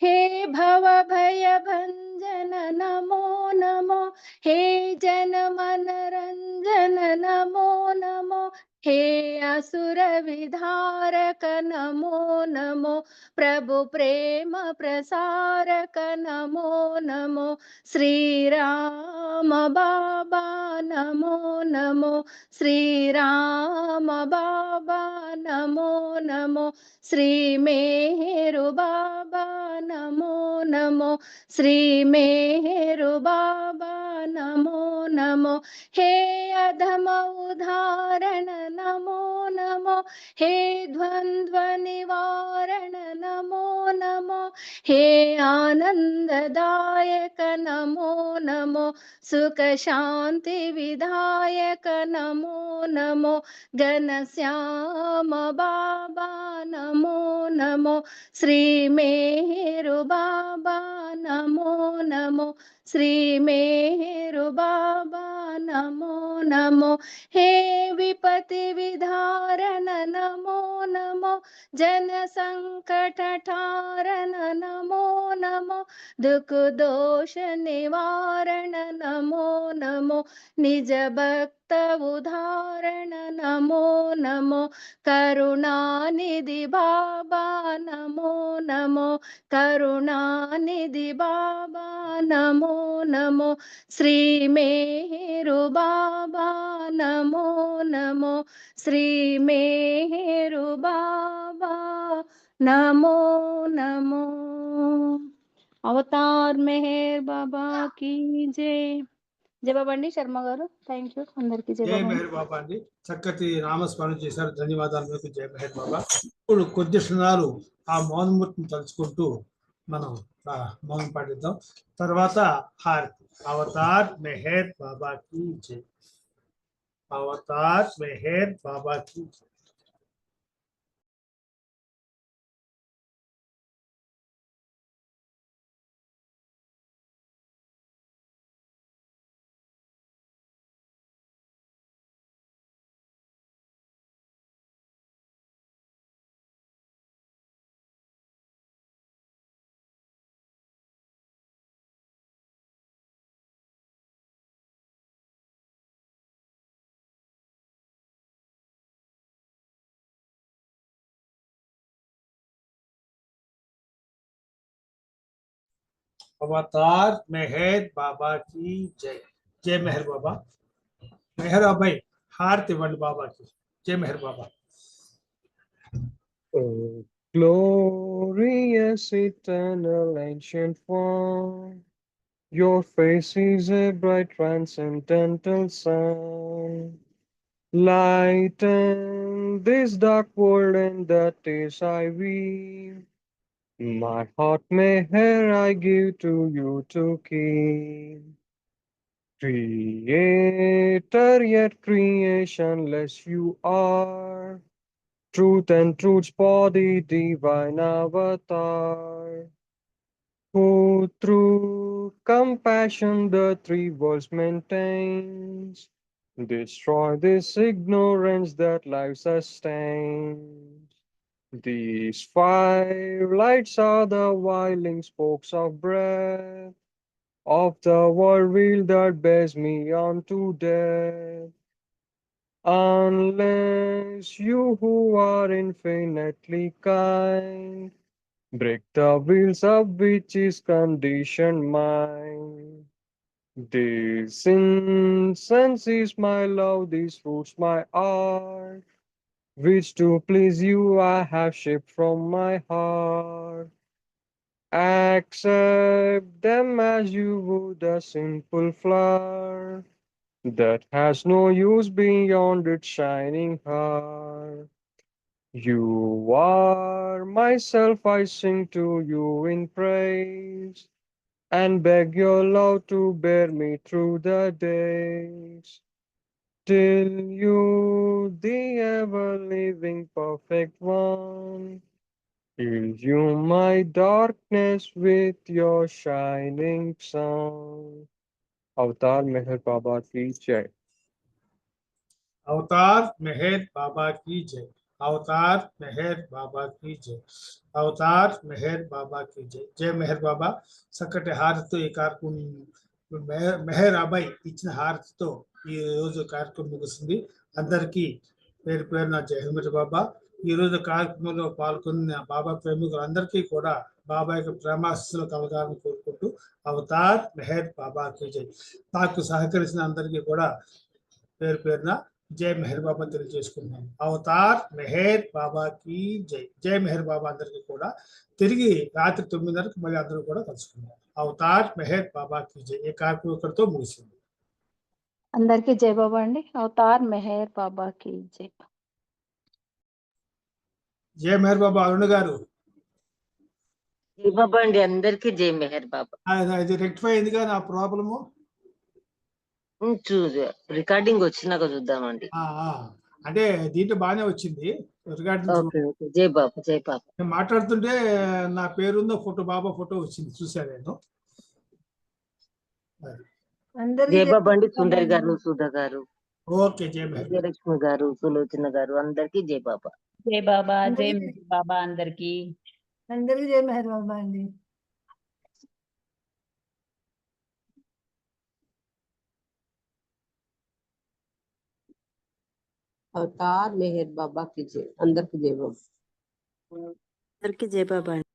हे भव भय भंजन नमो नमो, हे जन मन रंजन नमो नमो, हे असुर विधारक नमो नमो, प्रभु प्रेम प्रसारक नमो नमो, श्री राम बाबा नमो नमो, श्री राम बाबा नमो नमो, श्री मेहरु बाबा नमो नमो, श्री मेहरु बाबा नमो नमो, हे अधम उदाहरण नमो नमो, हे द्वंद्व निवारण नमो नमो, हे आनंददायक नमो नमो, सुख शांति विधायक नमो नमो, घनश्याम बाबा नमो नमो, श्री मेहरु बाबा नमो नमो, श्री मेहरु बाबा नमो नमो, हे विपत्ति विधारण नमो नमो, जन संकट ठारण नमो नमो, दुख दोष निवारण नमो नमो, निज भक्त उदाहरण नमो नमो, करुणानिधि बाबा नमो नमो, करुणानिधि बाबा नमो नमो, श्री मेहरु बाबा नमो नमो, श्री मेहरु बाबा नमो नमो. అవతార్ మెహర్ బాబా की जय. జై బాబా అండి శర్మ గారు. థ్యాంక్ యూ అందరికీ. జై జై బాబా. మెహర్ బాబా అండి. చక్కటి నామస్మరణ చేశారు. ధన్యవాదాలు మీకు. జై మెహర్ బాబా. ఇప్పుడు కొద్ది క్షణాలు ఆ మౌనమూర్తిని తలుచుకుంటూ మనం మౌనం పాటిద్దాం. తర్వాత హారతి. అవతార్ మెహర్ బాబాకి జై. అవతార్ మెహర్ బాబాకి జై. అవతార్ మెహర్ బాబాకి జై. జై మెహర్ బాబా. మెహర్ అబ్బాయి హారతి ఇవ్వండి బాబాకి. జై మెహర్ బాబా. Oh, glorious eternal ancient one, your face is a bright transcendental sun. Lighten this dark world, and that is I weave. My heart meher I give to you to keep. Creator yet creationless you are, truth and truth's body, divine avatar, who through compassion the three worlds maintains. Destroy this ignorance that life sustains. These five lights are the whirling spokes of breath, of the world wheel that bears me on to death. Unless you who are infinitely kind break the wheels of which is conditioned mind. This incense is my love, these fruits my art, which to please you I have shaped from my heart. Accept them as you would a simple flower that has no use beyond its shining heart. You are myself, I sing to you in praise and beg your love to bear me through the days. Till you, the ever living perfect one, fill you my darkness with your shining sun. Avatar Meher Baba ki jai. Avatar Meher Baba కీ జై. అవతార్ మెహర్ బాబా కీ జై. అవతార్ మెహర్ బాబా కీ జై. జై మెహర్ బాబా. చక్కటి హారతితో ఈ కార్యక్రమం మెహర్ అబ్బాయి ఇచ్చిన హారతితో ఈ రోజు కార్యక్రమం ముగిసింది. అందరికీ పేరు పేరున జై మెహర్ బాబా. ఈ రోజు కార్యక్రమంలో పాల్గొన్న బాబా ప్రేమికులందరికీ కూడా బాబా యొక్క ప్రేమాశీస్సులు కలగాలని కోరుకుంటూ అవతార్ మెహర్ బాబా కీ జై. నాకు సహకరించిన అందరికీ కూడా పేరు పేరున జై మెహర్ బాబా తెలియజేసుకున్నాను. అవతార్ మెహర్ బాబా కీ జై. జై మెహర్ బాబా అందరికీ కూడా. తిరిగి రాత్రి 9:30కి మళ్ళీ అందరూ కూడా కలుసుకున్నాం. అవతార్ మెహర్ బాబా కీ జై. ఈ కార్యక్రమం ఇక్కడితో ముగిసింది. అందరికీ జై బాబా అండి. అవతార్ మెహర్ బాబాకి జై. జై మెహర్ బాబా. అరుణ్ గారు జై బాబా అండి. అందరికీ జై మెహర్ బాబా. ఇది రెక్టిఫై అయింది కానీ ఆ ప్రాబ్లము రికార్డింగ్ వచ్చినాక చూద్దామండి. అంటే దీంట్లో బాగానే వచ్చింది రికార్డింగ్. Okay okay. జై బాబా జై బాబా. నేను మాట్లాడుతుంటే నా పేరున్న ఫోటో బాబా ఫోటో వచ్చింది చూశాను నేను. జై బాబా అండి. సుందరి గారు, సుధా గారు, ఓకే. జై మెహర్. విజయలక్ష్మి గారు, సులోచన గారు అందరికీ జై బాబా. జై బాబా. జై మెహర్ బాబా అందరికి. అందరికీ జై మెహర్ బాబా అండి. అవతార్ మెహర్ బాబా కి జై. అందరికి జై బాబా. అందరికీ జై బాబా అండి.